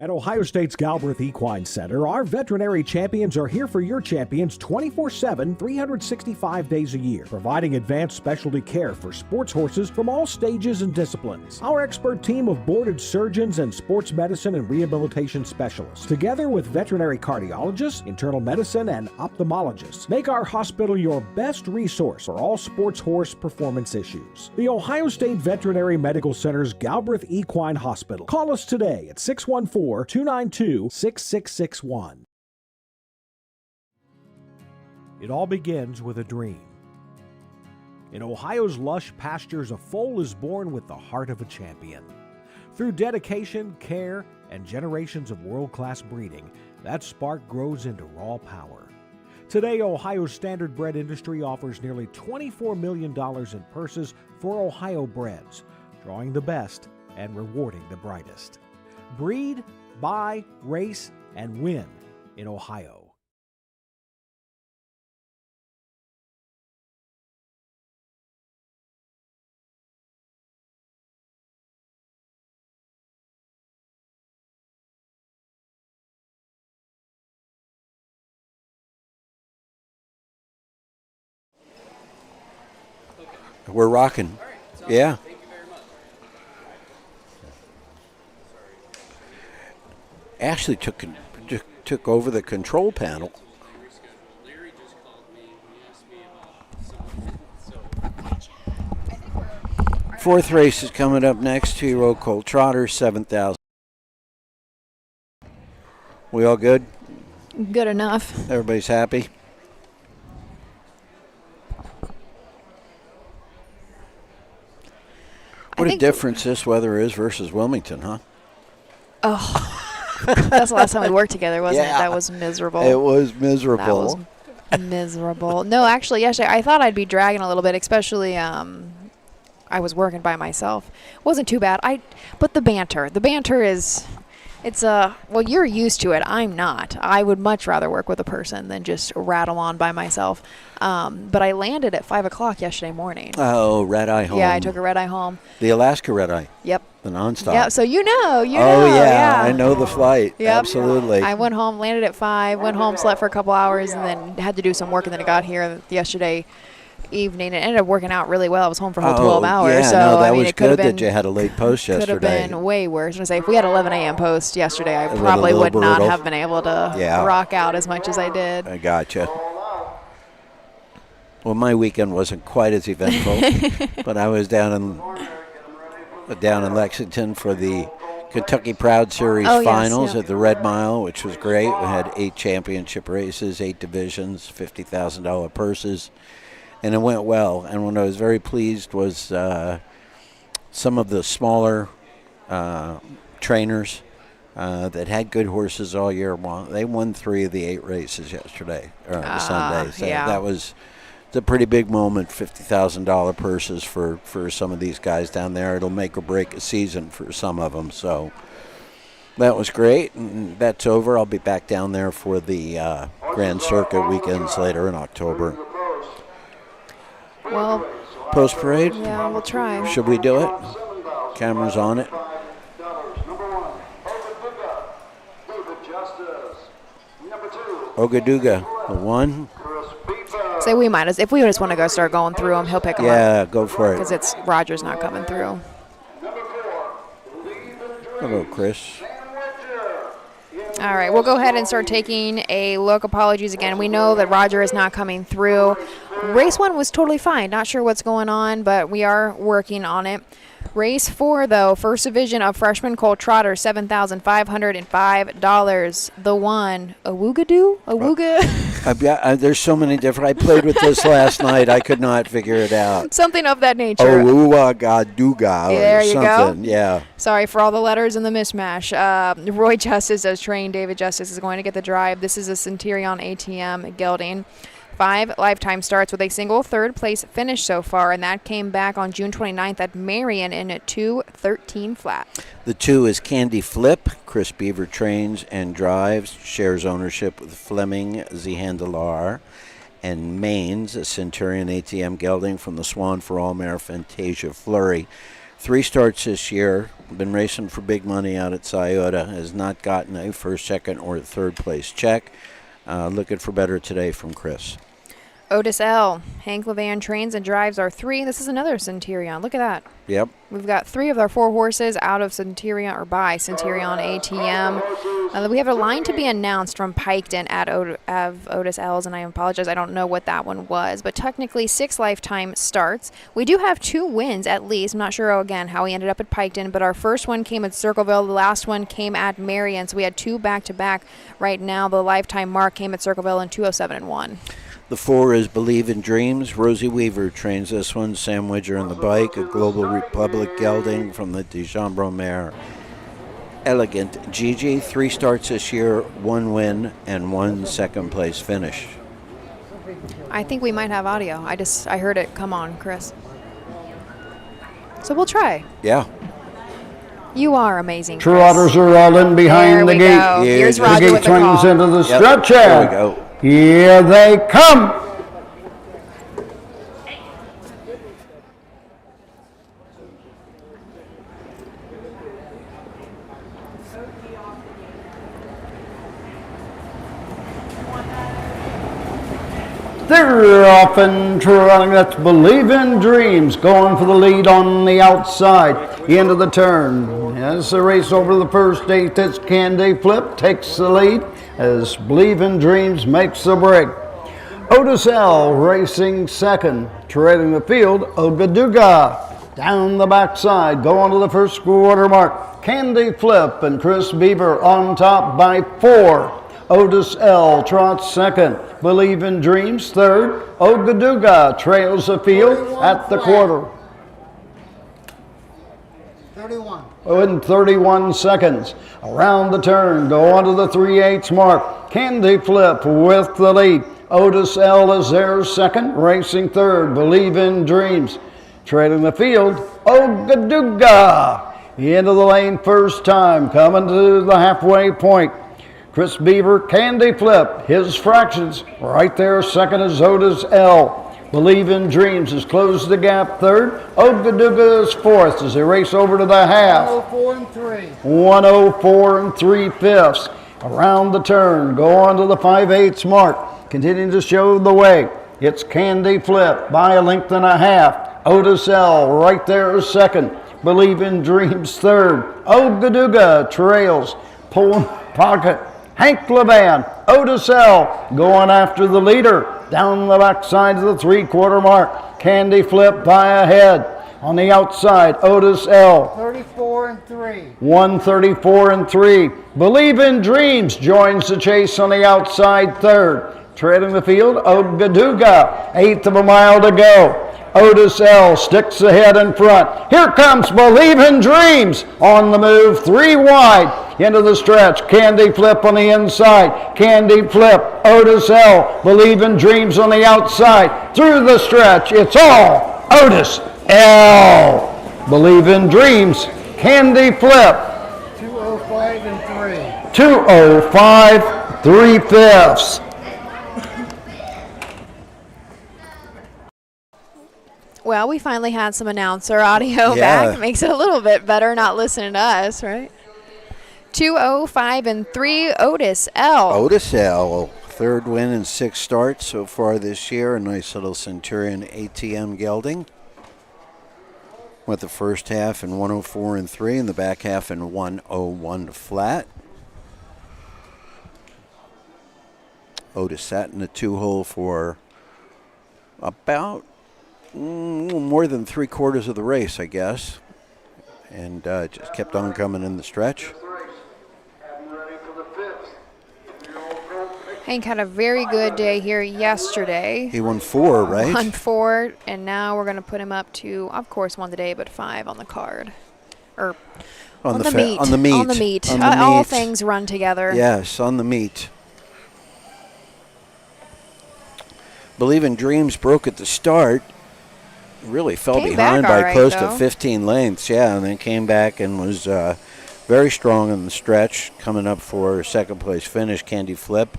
At Ohio State's Galbraith Equine Center, our veterinary champions are here for your champions 24/7, 365 days a year, providing advanced specialty care for sports horses from all stages and disciplines. Our expert team of boarded surgeons and sports medicine and rehabilitation specialists, together with veterinary cardiologists, internal medicine, and ophthalmologists, make our hospital your best resource for all sports horse performance issues. The Ohio State Veterinary Medical Center's Galbraith Equine Hospital. Call us today at 614-292-6661. It all begins with a dream. In Ohio's lush pastures, a foal is born with the heart of a champion. Through dedication, care, and generations of world-class breeding, that spark grows into raw power. Today, Ohio's Standardbred industry offers nearly $24 million in purses for Ohio breds, drawing the best and rewarding the brightest. Breed, buy, race, and win in Ohio. We're rocking. Yeah. Ashley took over the control panel. Fourth race is coming up next. 2-year-old Colt Trotter, 7,000. We all good? Good enough. Everybody's happy? What a difference this weather is versus Wilmington, huh? Oh, that's the last time we worked together, wasn't Yeah. it? That was miserable. It was miserable. That was miserable. No, actually, yesterday I thought I'd be dragging a little bit, especially I was working by myself. It wasn't too bad. But the banter is, well, you're used to it. I'm not. I would much rather work with a person than just rattle on by myself. But I landed at 5 o'clock yesterday morning. Oh, red eye home. Yeah, I took a red eye home. The Alaska red eye. Yep. The nonstop. Yeah, so you know. Oh, yeah. I know the flight. Yep. Absolutely. I went home, landed at 5, went home, slept for a couple hours, and then had to do some work, and then I got here yesterday evening and ended up working out really well. I was home for a whole 12 hours. Yeah, so no, that I mean, was it could have good been, that you had a late post yesterday. Could have been way worse. I say if we had 11 a.m. post yesterday, I A probably little would not brutal. have been able to rock out as much as I did. I gotcha. Well, my weekend wasn't quite as eventful, but I was down in Lexington for the Kentucky Proud Series finals at the Red Mile, which was great. We had 8 championship races, 8 divisions, $50,000 purses, and it went well. And what I was very pleased was some of the smaller trainers that had good horses all year long. They won 3 of the 8 races yesterday, or Sunday. So that was a pretty big moment, $50,000 purses for some of these guys down there. It'll make or break a season for some of them. So that was great. And that's over. I'll be back down there for the Grand Circuit weekends later in October. Well, post parade? Yeah, we'll try. Should we do it? Camera's on it. Ogaduga, the 1. So we might as if we just want to go start going through them, he'll pick them up. Yeah, go for it. Because it's Roger's not coming through. Hello, Chris. All right, we'll go ahead and start taking a look. Apologies again. We know that Roger is not coming through. Race 1 was totally fine. Not sure what's going on, but we are working on it. Race 4, though, first division of freshman colt trotter, $7,505. The 1, Awooga? There's so many different. I played with this last night. I could not figure it out. Something of that nature. Awooga There or you something. go. Yeah. Sorry for all the letters and the mishmash. Roy Justice does train. David Justice is going to get the drive. This is a Centurion ATM gelding. 5 lifetime starts with a single third-place finish so far, and that came back on June 29th at Marion in a 2:13 flat. The 2 is Candy Flip. Chris Beaver trains and drives, shares ownership with Fleming Zehandelar and Maines, a Centurion ATM gelding from the Swan for All Mare Fantasia Flurry. 3 starts this year. Been racing for big money out at Scioto. Has not gotten a first, second, or third-place check. Looking for better today from Chris. Otis L. Hank Levan trains and drives our 3. This is another Centurion. Look at that. Yep. We've got 3 of our 4 horses out of Centurion or by Centurion ATM. We have a line to be announced from Piketon at Otis L's, and I apologize, I don't know what that one was, but technically 6 lifetime starts. We do have 2 wins at least. I'm not sure, again, how we ended up at Piketon, but our first one came at Circleville. The last one came at Marion, so we had 2 back-to-back. Right now, the lifetime mark came at Circleville in 2:07.1. The 4 is Believe in Dreams. Rosie Weaver trains this one. Sam Widger on the bike. A Global Republic gelding from the Dijon mare. Elegant Gigi. 3 starts this year, 1 win, and 1 second-place finish. I think we might have audio. I heard it come on, Chris. So we'll try. Yeah. You are amazing, Chris. Trotters are all in behind the gate. Go. Here's The Roger gate with the swings call. into the Yep. stretch There we out. go. Here they come. They're off and trotting. That's Believe in Dreams going for the lead on the outside. Into the turn. As the race over the first 8, that's Candy Flip takes the lead as Believe in Dreams makes the break. Otis L racing second. Trading the field, Ogaduga. Down the backside, going to the first quarter mark. Candy Flip and Chris Beaver on top by 4. Otis L trots second. Believe in Dreams third. Ogaduga trails the field at the quarter. in 31 seconds. Around the turn, go onto the 3/8 mark. Candy Flip with the lead. Otis L is there second, racing third, Believe in Dreams. Trailing the field, Ogaduga into the lane first time, coming to the halfway point. Chris Beaver, Candy Flip, his fractions, right there second is Otis L. Believe in Dreams has closed the gap third. Ogaduga is fourth as they race over to the half. 104 and 3. 104 and 3/5. Around the turn, go on to the 5/8 mark. Continuing to show the way. It's Candy Flip by a length and a half. Otis L right there is second. Believe in Dreams third. Ogaduga trails. Pulling pocket. Hank Levan, Otis L going after the leader. Down the backside of the 3/4 mark. Candy Flip by a head. On the outside, Otis L. 34 and 3. 134 and 3. Believe in Dreams joins the chase on the outside third. Trailing the field, Ogaduga. 1/8 of a mile to go. Otis L sticks ahead in front. Here comes Believe in Dreams on the move, 3 wide into the stretch. Candy Flip on the inside. Candy Flip, Otis L, Believe in Dreams on the outside. Through the stretch, it's all Otis L. Believe in Dreams, Candy Flip. 205 and 3. 205 3/5. Well, we finally had some announcer audio Yeah. back. Makes it a little bit better not listening to us, right? 205 and 3, Otis L. Otis L, third win in 6 starts so far this year. A nice little Centurion ATM gelding. With the first half in 104 and 3 and the back half in 101 flat. Otis sat in the 2-hole for about more than 3/4 of the race, I guess, and just kept on coming in the stretch. Hank had a very good day here yesterday. He won 4, right? Won 4, and now we're going to put him up to, of course, won today, but 5 on the card. Or on the meat. On the meat. On the meat. On the All meat. things run together. Yes, on the meat. Believe in Dreams broke at the start. Really fell Came behind back by all right, close though. to 15 lengths, yeah, and then came back and was very strong in the stretch, coming up for second place finish. Candy Flip,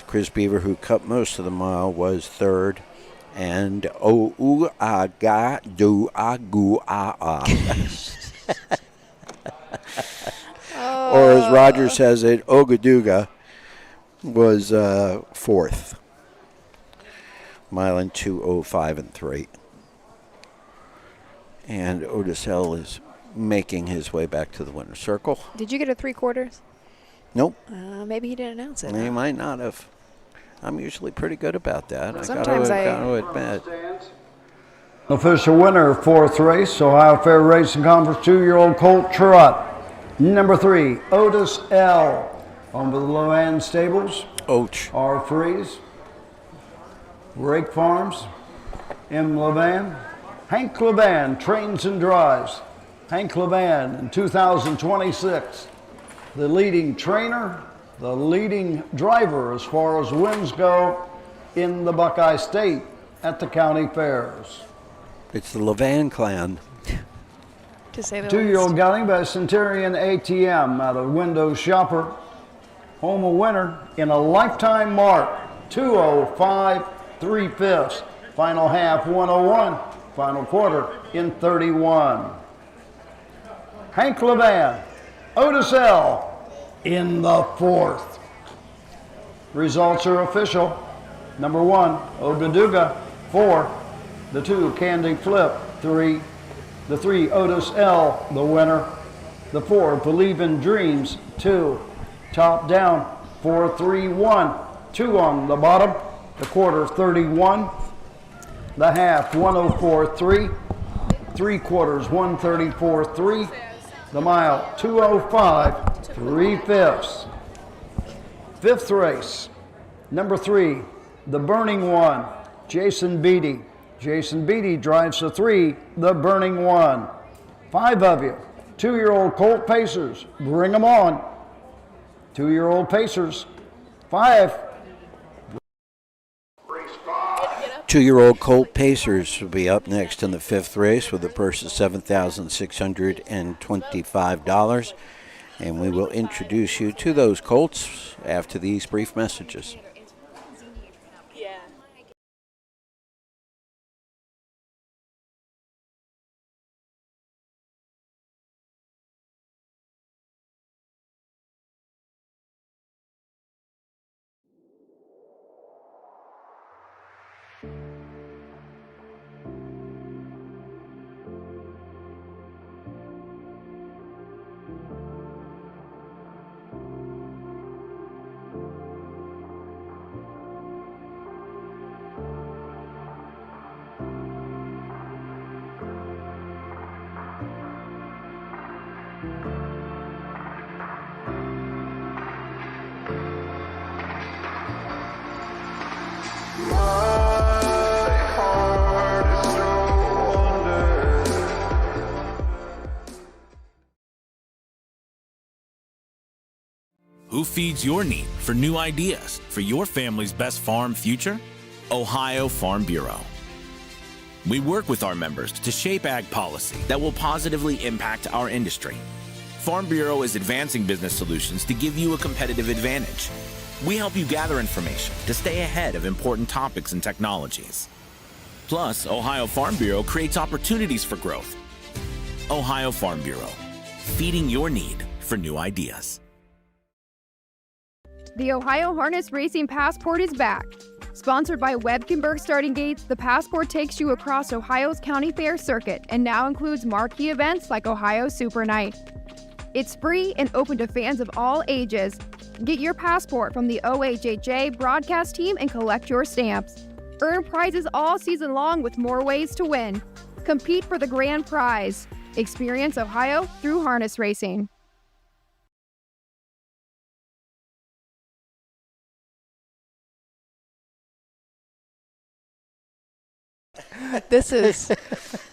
Chris Beaver, who cut most of the mile, was third, and or as Roger says it, Ogaduga was fourth. Mile in 205 and 3. And Otis L is making his way back to the winner's circle. Did you get a 3/4? Nope. Maybe he didn't announce it. He might not have. I'm usually pretty good about that. Sometimes I got to admit. Official winner, 4th race, Ohio Fair Racing Conference 2-year-old Colt Trot. Number 3, Otis L. On to the low-end stables. OHHA. R. Freeze. Rake Farms. M. Levan. Hank Levan trains and drives. Hank Levan in 2026. The leading trainer, the leading driver as far as wins go in the Buckeye State at the county fairs. It's the Levan clan. To say the 2-year-old least. gelding by Centurion ATM out of Window Shopper. Home a winner in a lifetime mark, 205 3/5. Final half 101. Final quarter in 31. Hank Levan, Otis L in the 4th. Results are official. Number 1, Ogaduga. 4, the 2, Candy Flip. 3, the 3, Otis L, the winner. The 4, Believe in Dreams. 2, top down. 4, 3, 1. 2 on the bottom. The quarter 31. The half 104 3. 3/4 134 3. The mile 205 3/5. 5th race. Number 3, the Burning One, Jason Beatty. Jason Beatty drives the 3, the Burning One. 5 of you. 2-year-old Colt Pacers. Bring them on. 2-year-old Pacers. 5. 2-year-old Colt Pacers will be up next in the 5th race with a purse of $7,625. And we will introduce you to those colts after these brief messages. Who feeds your need for new ideas for your family's best farm future? Ohio Farm Bureau. We work with our members to shape ag policy that will positively impact our industry. Farm Bureau is advancing business solutions to give you a competitive advantage. We help you gather information to stay ahead of important topics and technologies. Plus, Ohio Farm Bureau creates opportunities for growth. Ohio Farm Bureau, feeding your need for new ideas. The Ohio Harness Racing Passport is back. Sponsored by Webkenberg Starting Gates, the Passport takes you across Ohio's county fair circuit and now includes marquee events like Ohio Super Night. It's free and open to fans of all ages. Get your Passport from the OHHA broadcast team and collect your stamps. Earn prizes all season long with more ways to win. Compete for the grand prize. Experience Ohio through harness racing. This is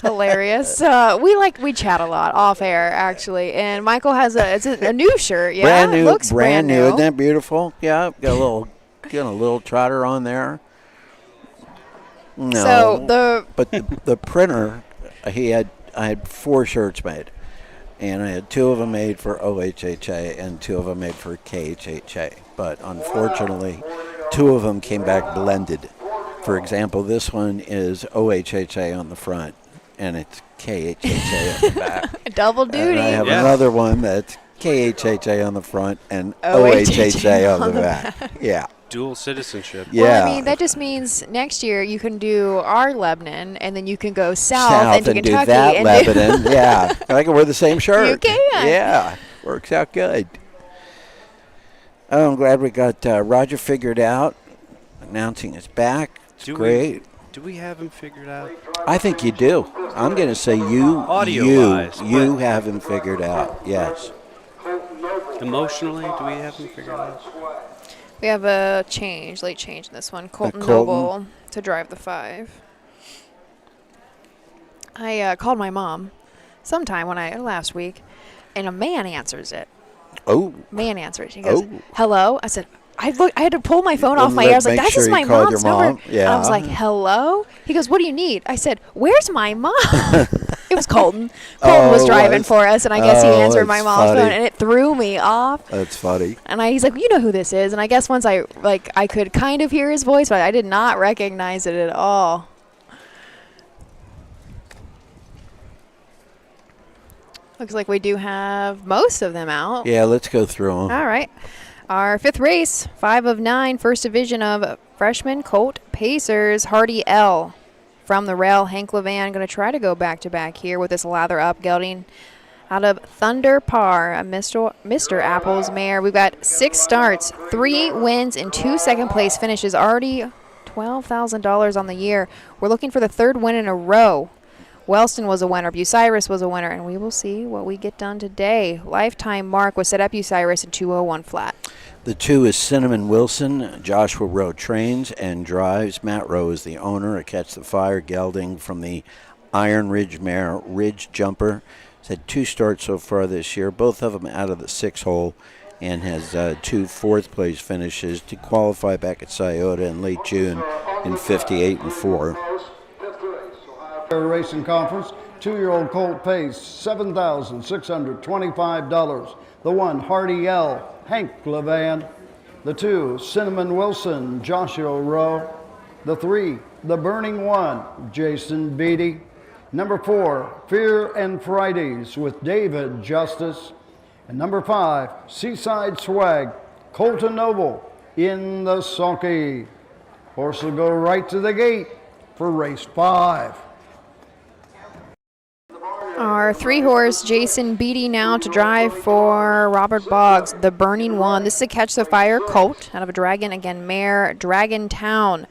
hilarious. We chat a lot off air actually, and Michael has a new shirt. Yeah, brand new, looks brand new. Isn't that beautiful? Yeah, got a little trotter on there. No, but the printer, I had 4 shirts made, and I had 2 of them made for OHHA and 2 of them made for KHHA. But unfortunately, 2 of them came back blended. For example, this one is OHHA on the front, and it's KHHA on the back. Double duty. And I have another one that's KHHA on the front and OHHA on the back. Yeah. Dual citizenship. Yeah. Well, I mean, that just means next year you can do our Lebanon, and then you can go south into and Kentucky. Do that Lebanon. Yeah. I can wear the same shirt. You can. Yeah. Works out good. Oh, I'm glad we got Roger figured out. Announcing his back. It's great. Do we have him figured out? I think you do. I'm going to say you have him figured out. Yes. Emotionally, do we have him figured out? We have a late change in this one. Colton Noble to drive the 5. I called my mom sometime last week, and a man answers it. Oh. Man answers. He goes, "Hello." I said, I had to pull my phone off my ear. I was like, "That's just my mom's number." Yeah. And I was like, "Hello?" He goes, "What do you need?" I said, "Where's my mom?" It was Colton. Colton was driving for us, and I guess he answered my mom's phone, and it threw me off. That's funny. And he's like, "You know who this is?" And I guess once I could kind of hear his voice, but I did not recognize it at all. Looks like we do have most of them out. Yeah, let's go through them. All right. Our 5th race, 5 of 9, first division of freshman Colt Pacers, Hardy L. From the rail, Hank Levan going to try to go back-to-back here with this lather up gelding out of Thunder Par, Mr. Apple's mare. We've got 6 starts, 3 wins, and 2 second-place finishes. Already $12,000 on the year. We're looking for the 3rd win in a row. Wellston was a winner, Bucyrus was a winner, and we will see what we get done today. Lifetime mark was set at Bucyrus in 201 flat. The 2 is Cinnamon Wilson. Joshua Rowe trains and drives. Matt Rowe is the owner. A Catch the Fire gelding from the Iron Ridge mare, Ridge Jumper. He's had 2 starts so far this year, both of them out of the 6 hole, and has 2 fourth-place finishes to qualify back at Scioto in late June in 58 and 4. Racing Conference, 2-year-old Colt Pace, $7,625. The 1, Hardy L, Hank Levan. The 2, Cinnamon Wilson, Joshua Rowe. The 3, The Burning One, Jason Beatty. Number 4, Fear and Fridays with David Justice. And number 5, Seaside Swag, Colton Noble in the sulky. Horse will go right to the gate for race 5. Our 3-horse Jason Beatty now to drive for Robert Boggs, The Burning One. This is a Catch the Fire colt out of a Dragon, again, mare, Dragon Town.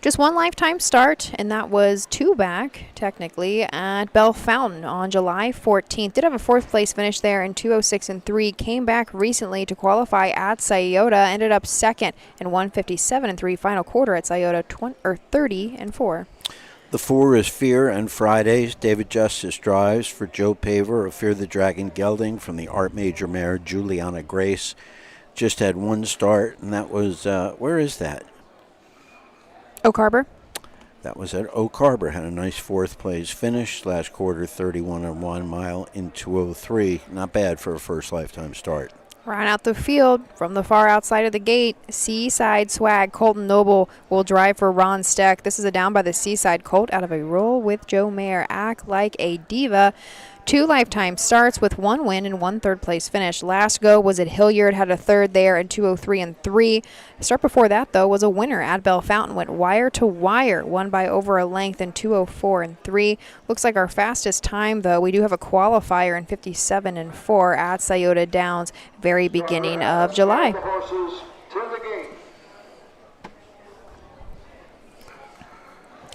Just 1 lifetime start, and that was 2 back, technically, at Bell Fountain on July 14th. Did have a 4th place finish there in 2:06 and 3. Came back recently to qualify at Scioto. Ended up 2nd in 1:57 and 3. Final quarter at Scioto 30 and 4. The 4 is Fear and Fridays. David Justice drives for Joe Paver of Fear the Dragon Gelding from the Art Major mare Juliana Grace. Just had 1 start, and that was, where is that? Oak Harbor. That was at Oak Harbor. Had a nice 4th place finish. Last quarter, 31 and 1 mile in 2:03. Not bad for a first lifetime start. Round out the field from the far outside of the gate, Seaside Swag, Colton Noble will drive for Ron Steck. This is a down by the Seaside colt out of a Roll with Joe Mayer. Act Like a Diva. 2 lifetime starts with 1 win and 1 third place finish. Last go was at Hilliard, had a 3rd there in 2:03 and 3. The start before that, though, was a winner at Bell Fountain. Went wire to wire, won by over a length in 2:04 and 3. Looks like our fastest time, though. We do have a qualifier in 57 and 4 at Scioto Downs, very beginning of July.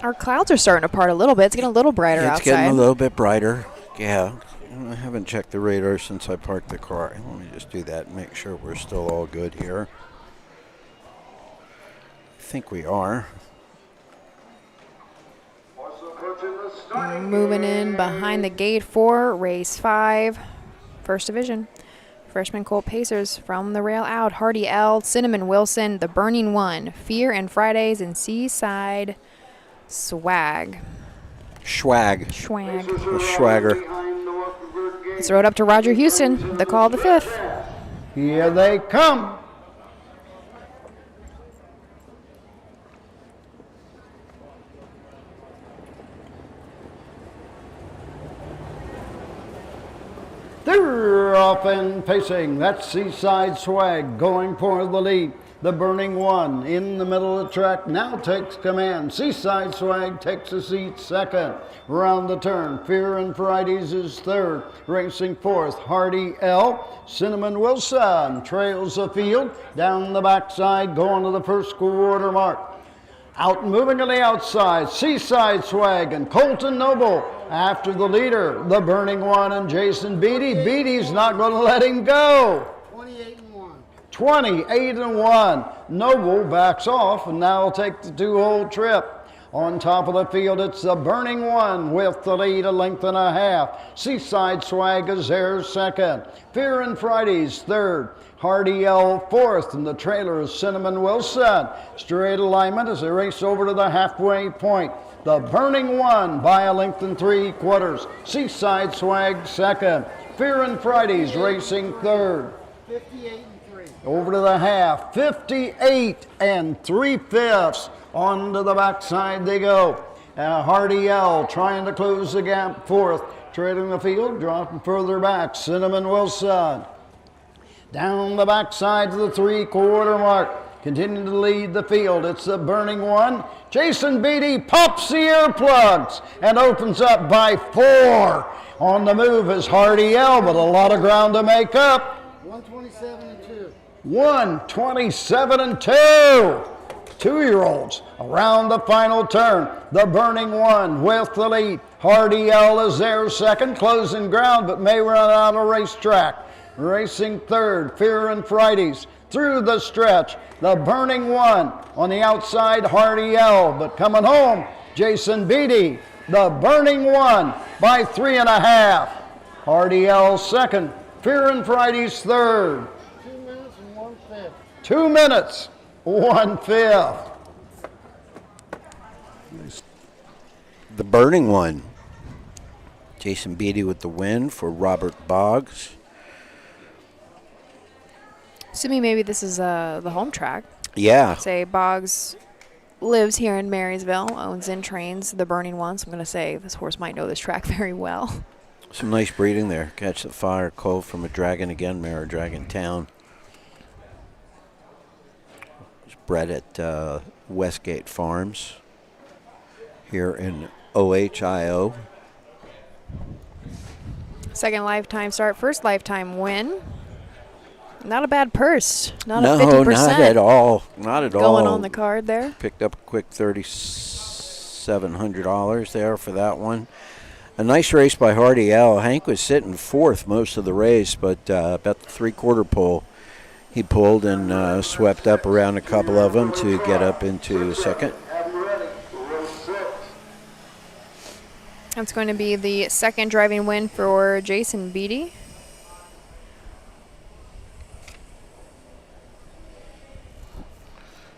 Our clouds are starting to part a little bit. It's getting a little brighter outside. It's getting a little bit brighter. Yeah, I haven't checked the radar since I parked the car. Let me just do that and make sure we're still all good here. I think we are. Moving in behind the gate for race 5, First Division. Freshman Colt Pacers from the rail out. Hardy L, Cinnamon Wilson, The Burning One, Fear and Fridays, and Seaside Swag. Schwag. Schwag. The Schwagger. Let's throw it up to Roger Houston, the call of the 5th. Here they come. They're off and pacing. That's Seaside Swag going for the lead. The Burning One in the middle of the track now takes command. Seaside Swag takes a seat 2nd. Around the turn, Fear and Fridays is 3rd. Racing 4th, Hardy L. Cinnamon Wilson trails the field. Down the backside, going to the first quarter mark. Out moving to the outside, Seaside Swag and Colton Noble after the leader. The Burning One and Jason Beatty. Beatty's not going to let him go. 28 and 1. Noble backs off and now will take the 2-hole trip. On top of the field, it's the Burning One with the lead, a length and a half. Seaside Swag is there 2nd. Fear and Fridays 3rd. Hardy L 4th, and the trailer is Cinnamon Wilson. Straight alignment as they race over to the halfway point. The Burning One by a length and 3/4. Seaside Swag 2nd. Fear and Fridays racing 3rd. 58 and 3. Over to the half, 58 and 3/5. On to the backside they go. Hardy L trying to close the gap 4th. Trailing the field, dropping further back, Cinnamon Wilson. Down the backside to the 3/4 mark. Continuing to lead the field, it's the Burning One. Jason Beatty pops the earplugs and opens up by 4. On the move is Hardy L, but a lot of ground to make up. 127 and 2. 127 and 2. 2-year-olds around the final turn. The Burning One with the lead. Hardy L is there 2nd, closing ground, but may run out of racetrack. Racing 3rd, Fear and Fridays through the stretch. The Burning One on the outside, Hardy L, but coming home, Jason Beatty. The Burning One by 3.5. Hardy L second. Fear and Fridays third. 2 minutes and 1/5. 2 minutes, 1/5. The Burning One. Jason Beatty with the win for Robert Boggs. Assuming maybe this is the home track. Yeah. Say Boggs lives here in Marysville, owns and trains the Burning One, so I'm going to say this horse might know this track very well. Some nice breeding there. Catch the Fire, Cove from a Dragon again, mare Dragon Town. It's bred at Westgate Farms here in OHIO. Second lifetime start, first lifetime win. Not a bad purse. Not no, a 50%. not at all. Not at all. Going on the card there. Picked up a quick $3,700 there for that one. A nice race by Hardy L. Hank was sitting fourth most of the race, but about the three-quarter pole he pulled and swept up around a couple of them to get up into second. That's going to be the second driving win for Jason Beatty.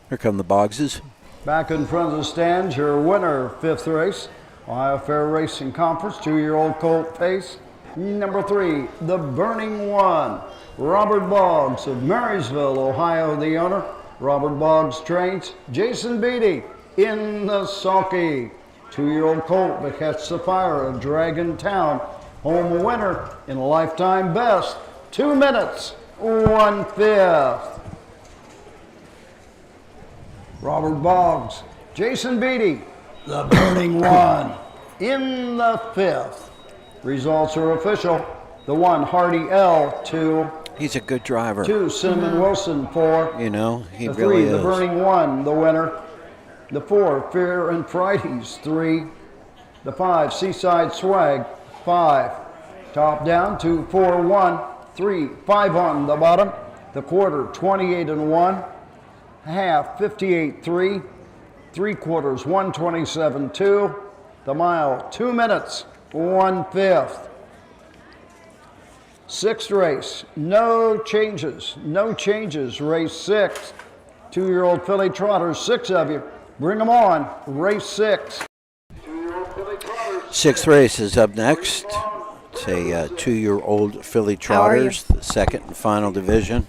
Here come the Boggses. Back in front of the stands, your winner, fifth race, Ohio Fair Racing Conference, 2-year-old colt pace. Number 3, the Burning One. Robert Boggs of Marysville, Ohio, the owner. Robert Boggs trains Jason Beatty in the sulky. 2-year-old colt that catch the fire of Dragon Town. Home winner in a lifetime best. 2 minutes, 1/5. Robert Boggs, Jason Beatty, the Burning One, in the 5th. Results are official. The 1, Hardy L, 2. He's a good driver. 2, Cinnamon Wilson, 4. You know, he the really 3, is. the Burning One, the winner. The 4, Fear and Fridays, 3. The 5, Seaside Swag, 5. Top down, 2, 4, 1, 3, 5 on the bottom. The quarter, 28 and 1. Half, 58.3. 3/4, 127.2. The mile, 2 minutes, 1/5. Sixth race, no changes, race 6. 2-year-old filly trotters, 6 of you. Bring them on, race 6. Sixth race is up next. It's a 2-year-old filly trotters, the second and final division.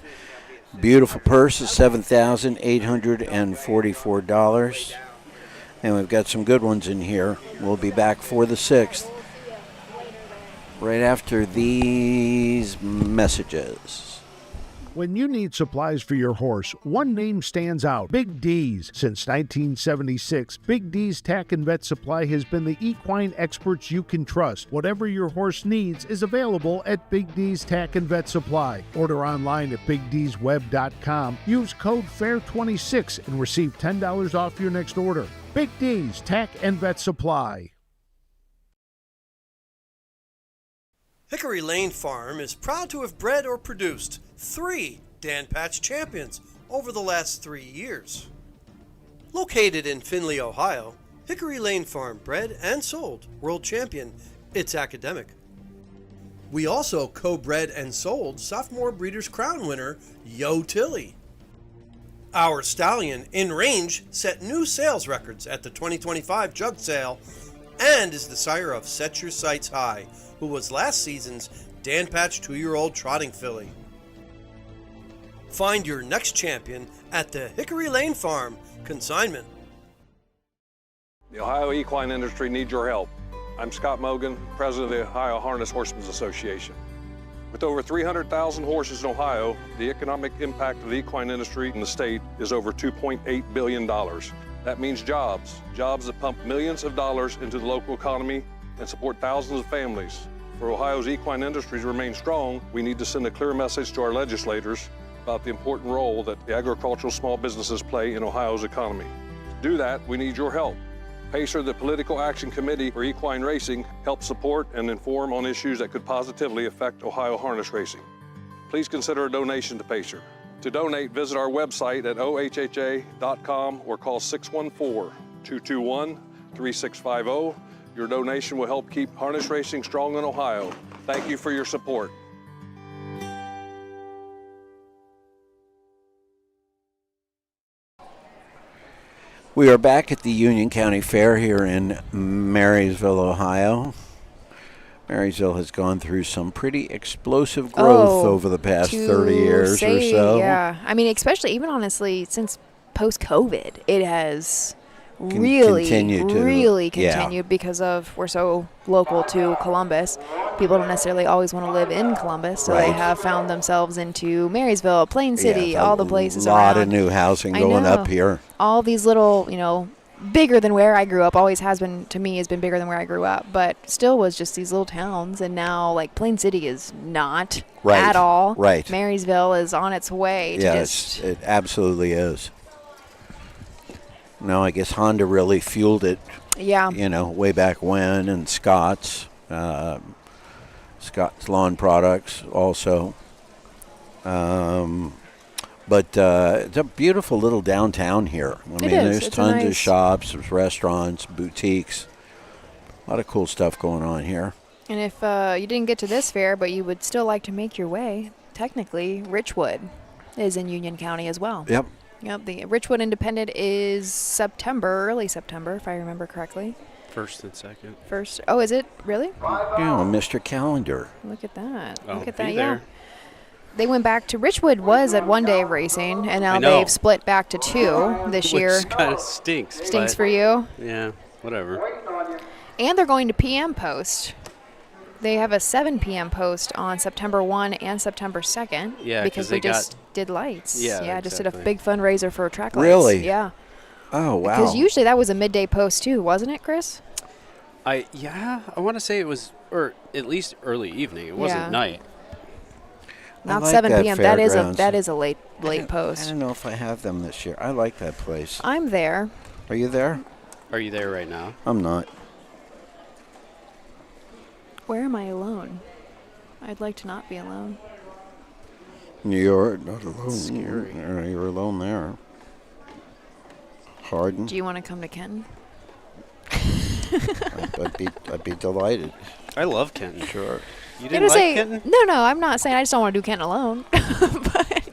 Beautiful purse is $7,844. And we've got some good ones in here. We'll be back for the 6th right after these messages. When you need supplies for your horse, one name stands out: Big D's. Since 1976, Big D's Tack and Vet Supply has been the equine experts you can trust. Whatever your horse needs is available at Big D's Tack and Vet Supply. Order online at BigD'sWeb.com. Use code FAIR26 and receive $10 off your next order. Big D's Tack and Vet Supply. Hickory Lane Farm is proud to have bred or produced 3 Dan Patch champions over the last 3 years. Located in Findlay, Ohio, Hickory Lane Farm bred and sold world champion It's Academic. We also co-bred and sold sophomore Breeders' Crown winner Yo Tilly. Our stallion In Range set new sales records at the 2025 Jug Sale and is the sire of Set Your Sights High, who was last season's Dan Patch 2-year-old trotting filly. Find your next champion at the Hickory Lane Farm. Consignment. The Ohio equine industry needs your help. I'm Scott Mogan, president of the Ohio Harness Horsemen Association. With over 300,000 horses in Ohio, the economic impact of the equine industry in the state is over $2.8 billion. That means jobs that pump millions of dollars into the local economy and support thousands of families. For Ohio's equine industry to remain strong, we need to send a clear message to our legislators about the important role that the agricultural small businesses play in Ohio's economy. To do that, we need your help. PACER, the Political Action Committee for Equine Racing, helps support and inform on issues that could positively affect Ohio harness racing. Please consider a donation to PACER. To donate, visit our website at ohha.com or call 614-221-3650. Your donation will help keep harness racing strong in Ohio. Thank you for your support. We are back at the Union County Fair here in Marysville, Ohio. Marysville has gone through some pretty explosive growth over the past 30 years or so. Yeah, I mean, especially even honestly since post-COVID, it has really continued because of we're so local to Columbus. People don't necessarily always want to live in Columbus, so they have found themselves into Marysville, Plain City, all the places around. A lot of new housing going up here. All these little, bigger than where I grew up, always has been, to me, has been bigger than where I grew up, but still was just these little towns, and now, like, Plain City is not at all. Right. Marysville is on its way to Yes, it absolutely is. No, I guess Honda really fueled it. Yeah. Way back when, and Scott's Lawn Products also. But it's a beautiful little downtown here. I mean, there's tons of shops, there's restaurants, boutiques. A lot of cool stuff going on here. And if you didn't get to this fair, but you would still like to make your way, technically, Richwood is in Union County as well. Yep. The Richwood Independent is early September, if I remember correctly. First and second. First. Oh, is it really? Yeah, Mr. Calendar. Look at that. I'll Look at be that. there. Yeah. They went back to Richwood was at one day of racing, and now they've split back to two this year. Which kind of stinks. Stinks for you. Yeah, whatever. And they're going to PM Post. They have a 7 p.m. post on September 1 and September 2nd. Yeah, because they just did lights. Yeah, exactly. Just did a big fundraiser for track lights. Really? Yeah. Oh, wow. Because usually that was a midday post too, wasn't it, Chris? I want to say it was, or at least early evening. It wasn't night. Not like 7 that p.m. fairgrounds. That is a late post. I don't know if I have them this year. I like that place. I'm there. Are you there? Are you there right now? I'm not. Where am I alone? I'd like to not be alone. You're not alone. Scary. You're alone there. Hardin. Do you want to come to Kenton? I'd be delighted. I love Kenton. Sure. You didn't like Kenton? No, I'm not saying I just don't want to do Kenton alone.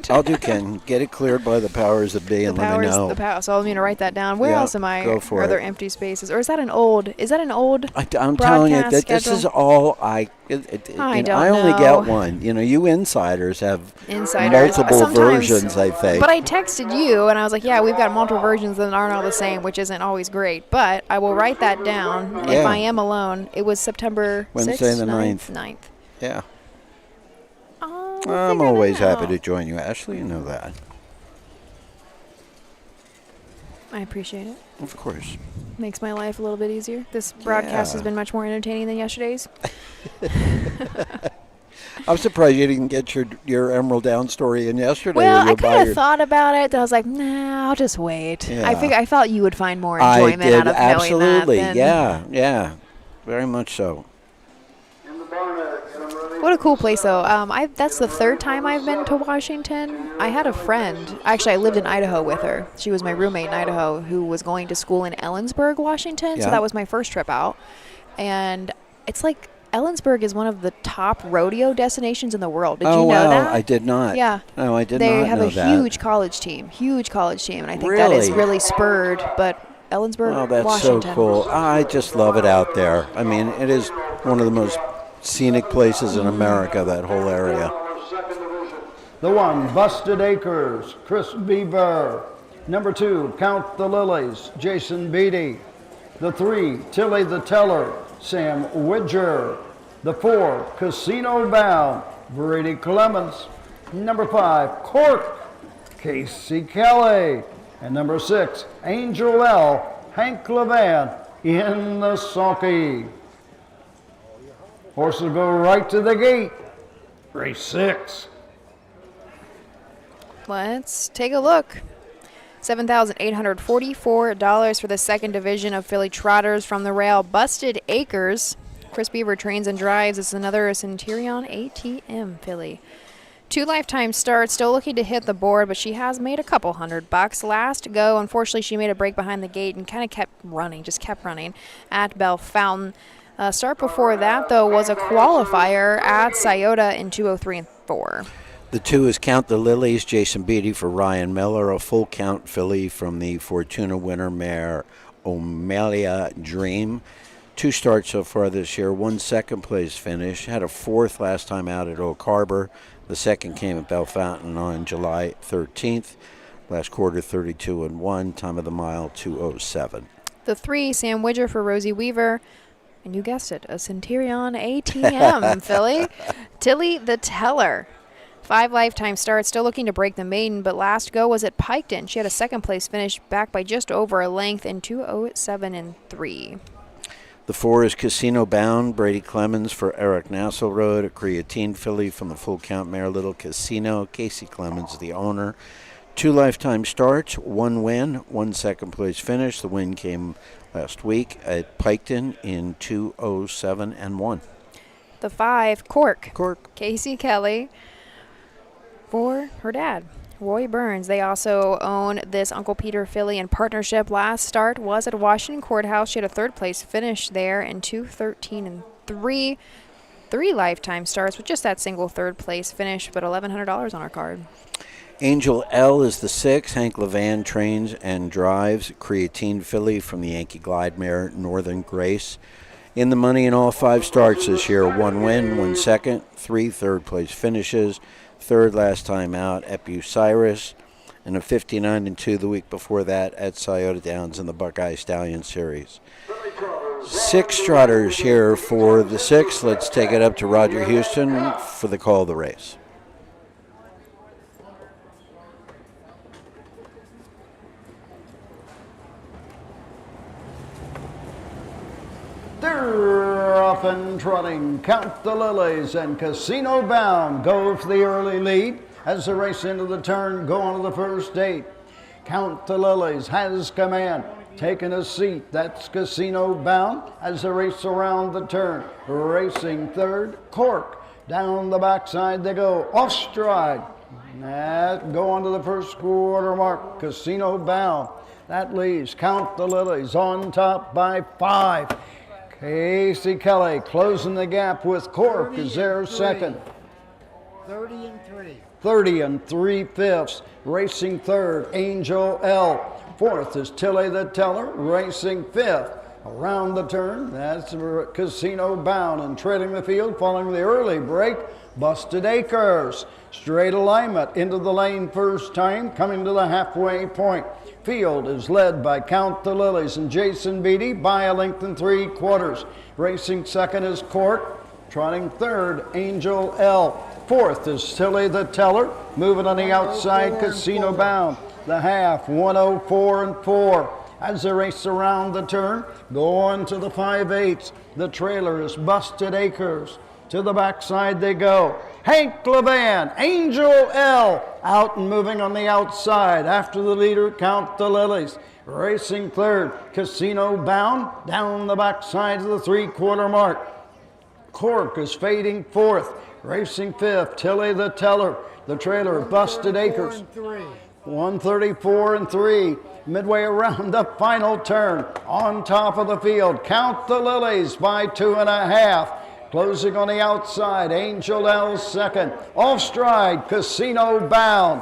I'll do Kenton. Get it cleared by the powers that be and let me know. So I'm going to write that down. Where else am I? Go for Are there it. empty spaces? Or is that an old I'm telling you, that this is all I only get one. You insiders have multiple versions, I think. But I texted you, and I was like, yeah, we've got multiple versions that aren't all the same, which isn't always great. But I will write that down if I am alone. It was September Wednesday 6th, the 9th. Yeah. I'm always happy to join you, Ashley. You know that. I appreciate it. Of course. Makes my life a little bit easier. This broadcast has been much more entertaining than yesterday's. I'm surprised you didn't get your Emerald Down story in yesterday. Well, I kind of thought about it. I was like, nah, I'll just wait. Yeah. I felt you would find more enjoyment out of absolutely. knowing that. Yeah. Very much so. What a cool place, though. That's the third time I've been to Washington. I had a friend. Actually, I lived in Idaho with her. She was my roommate in Idaho who was going to school in Ellensburg, Washington. Yeah. So that was my first trip out. And it's like Ellensburg is one of the top rodeo destinations in the world. Did you know that? I did not. Yeah. No, I did not know that. They have a huge college team. And I think that is really spurred. But Ellensburg, that's Washington. so cool. I just love it out there. I mean, it is one of the most scenic places in America, that whole area. The 1, Busted Acres, Chris Bieber. Number 2, Count the Lilies, Jason Beatty. The 3, Tilly the Teller, Sam Widger. The 4, Casino Bound, Brady Clemens. Number 5, Cork, Casey Kelly. And number 6, Angel L, Hank Levan in the sulky. Horses go right to the gate. Race 6. Let's take a look. $7,844 for the second division of filly trotters from the rail. Busted Acres. Chris Beaver trains and drives. It's another Centurion ATM filly. 2 lifetime starts, still looking to hit the board, but she has made a couple $100. Last go, unfortunately, she made a break behind the gate and kind of kept running at Bell Fountain. Start before that, though, was a qualifier at Scioto in 2:03 and 4. The 2 is Count the Lilies, Jason Beatty for Ryan Miller, a full count filly from the Fortuna winner mare O'Malley Dream. 2 starts so far this year, 1 second-place finish. Had a 4th last time out at Oak Harbor. The 2nd came at Bellefontaine on July 13th. Last quarter, 32 and 1. Time of the mile, 2:07. The 3, Sam Widger for Rosie Weaver. And you guessed it, a Centurion ATM filly. Tilly the Teller. 5 lifetime starts, still looking to break the maiden, but last go was at Piketon. She had a 2nd-place finish, back by just over a length in 2:07 and 3. The 4 is Casino Bound, Brady Clemens for Eric Nassau Road, a creatine filly from the full count mare Little Casino. Casey Clemens, the owner. 2 lifetime starts, 1 win, 1 second-place finish. The win came last week at Piketon in 2:07 and 1. The 5, Cork. Casey Kelly for her dad, Roy Burns. They also own this Uncle Peter filly in partnership. Last start was at Washington Courthouse. She had a 3rd-place finish there in 2:13 and 3. 3 lifetime starts with just that single 3rd-place finish, but $1,100 on our card. Angel L is the 6. Hank Levan trains and drives creatine filly from the Yankee Glide mare Northern Grace. In the money in all 5 starts this year, 1 win, 1 second, 3 third-place finishes. 3rd last time out at Bucyrus, and a 59 and 2 the week before that at Scioto Downs in the Buckeye Stallion Series. 6 trotters here for the 6. Let's take it up to Roger Houston for the call of the race. They're off and trotting. Count the Lilies and Casino Bound go for the early lead as they race into the turn, go on to the first 8. Count the Lilies has command, taking a seat. That's Casino Bound as they race around the turn. Racing 3rd, Cork. Down the backside they go, off stride. That go on to the first quarter mark. Casino Bound. That leaves Count the Lilies on top by 5. Casey Kelly closing the gap with Cork is their 2nd. 30 and 3. 30 and 3/5. Racing 3rd, Angel L. 4th is Tilly the Teller, racing 5th. Around the turn, that's Casino Bound, and treading the field following the early break, Busted Acres. Straight alignment into the lane first time, coming to the halfway point. Field is led by Count the Lilies and Jason Beatty by a length and 3/4. Racing 2nd is Cork. Trotting 3rd, Angel L. 4th is Tilly the Teller. Moving on the outside, Casino Bound. The half, 1:04 and 4. As they race around the turn, going to the 5/8. The trailer is Busted Acres. To the backside they go. Hank Levan, Angel L. out and moving on the outside. After the leader, Count the Lilies. Racing 3rd, Casino Bound. Down the backside of the 3/4 mark. Cork is fading 4th. Racing 5th, Tilly the Teller. The trailer, Busted Acres. 134 and 3. Midway around the final turn. On top of the field, Count the Lilies by 2.5. Closing on the outside, Angel L 2nd. Off stride, Casino Bound.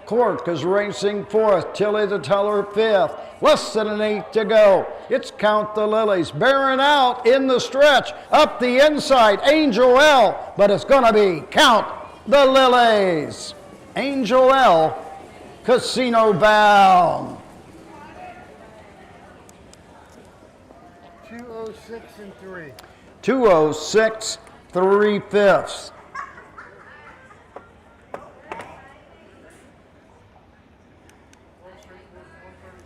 Cork is racing 4th, Tilly the Teller 5th. Less than an 8 to go. It's Count the Lilies bearing out in the stretch. Up the inside, Angel L. But it's going to be Count the Lilies. Angel L, Casino Bound. 2:06 and 3. 2:06 3/5.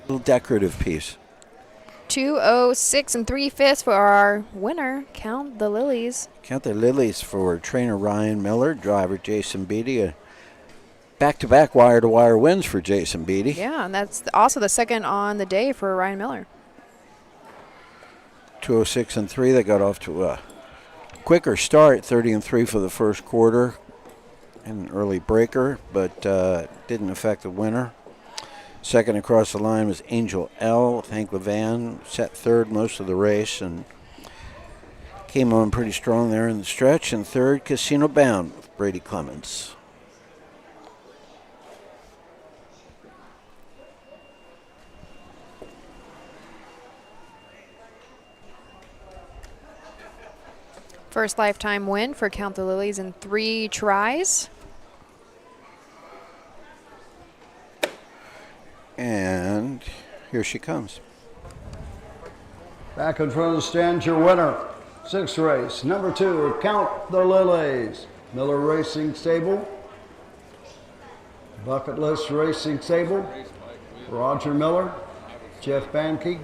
Little decorative piece. 2:06 and 3/5 for our winner, Count the Lilies. Count the Lilies for trainer Ryan Miller, driver Jason Beatty. Back-to-back wire-to-wire wins for Jason Beatty. Yeah, and that's also the 2nd on the day for Ryan Miller. 2:06 and 3. They got off to a quicker start, 30 and 3 for the first quarter. And an early breaker, but didn't affect the winner. 2nd across the line was Angel L. Hank Levan set 3rd most of the race, and Came on pretty strong there in the stretch. And third, Casino Bound with Brady Clemens. First lifetime win for Count the Lilies in 3 tries. And here she comes. Back in front of the stand, your winner. 6th race, number 2, Count the Lilies. Miller Racing Stable. Bucket List Racing Stable. Roger Miller, Jeff Banke,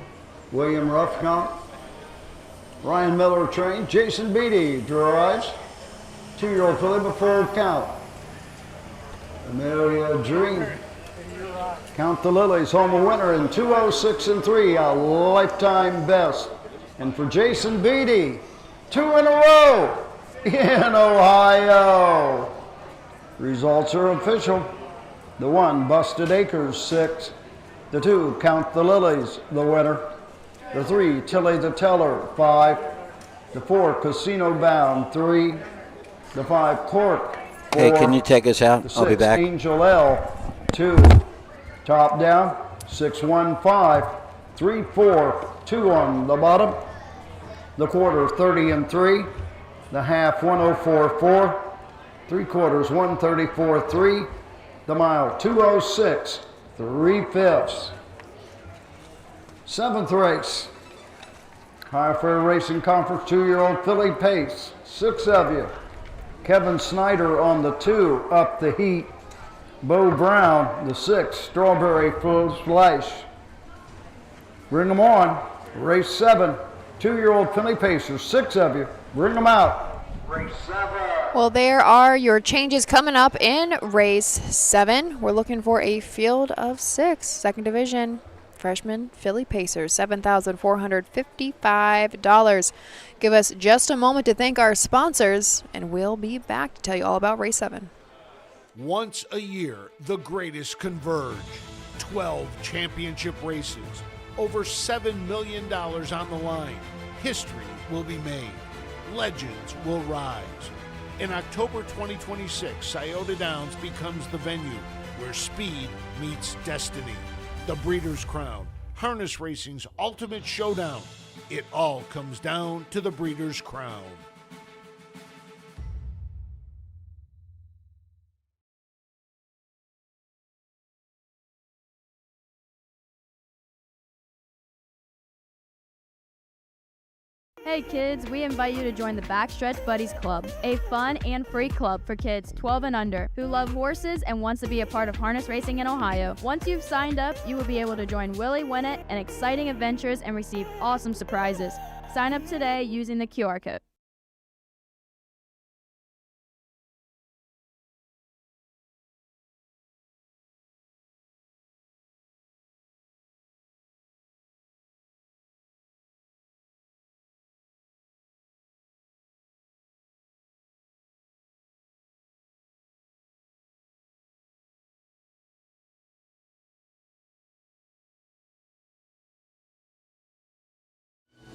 William Ruffcott, Ryan Miller trained. Jason Beatty drives. 2-year-old filly before count. Amelia Dream. Count the Lilies, home a winner in 2:06 and 3, a lifetime best. And for Jason Beatty, 2 in a row in Ohio. Results are official. The 1, Busted Acres, 6. The 2, Count the Lilies, the winner. The 3, Tilly the Teller, 5. The 4, Casino Bound, 3. The 5, Cork, 4. Hey, can you take us out? The 6, I'll be back. Angel L, 2. Top down, 6, 1, 5. 3, 4, 2 on the bottom. The quarter, 30 and 3. The half, 104.4. 3/4, 134.3. The mile, 2:06 3/5. 7th race, High Fair Racing Conference 2-year-old filly pace. 6 of you. Kevin Snyder on the 2, Up the Heat. Bo Brown, the 6, Strawberry Flash. Bring them on. Race 7, 2-year-old filly pacers. 6 of you. Bring them out. Race 7. Well, there are your changes coming up in race 7. We're looking for a field of 6, 2nd division. Freshman filly pacers, $7,455. Give us just a moment to thank our sponsors, and we'll be back to tell you all about race 7. Once a year, the greatest converge. 12 championship races, over $7 million on the line. History will be made. Legends will rise. In October 2026, Scioto Downs becomes the venue where speed meets destiny. The Breeders' Crown, harness racing's ultimate showdown. It all comes down to the Breeders' Crown. Hey kids, we invite you to join the Backstretch Buddies Club, a fun and free club for kids 12 and under who love horses and wants to be a part of harness racing in Ohio. Once you've signed up, you will be able to join Willie Winnett and exciting adventures and receive awesome surprises. Sign up today using the QR code.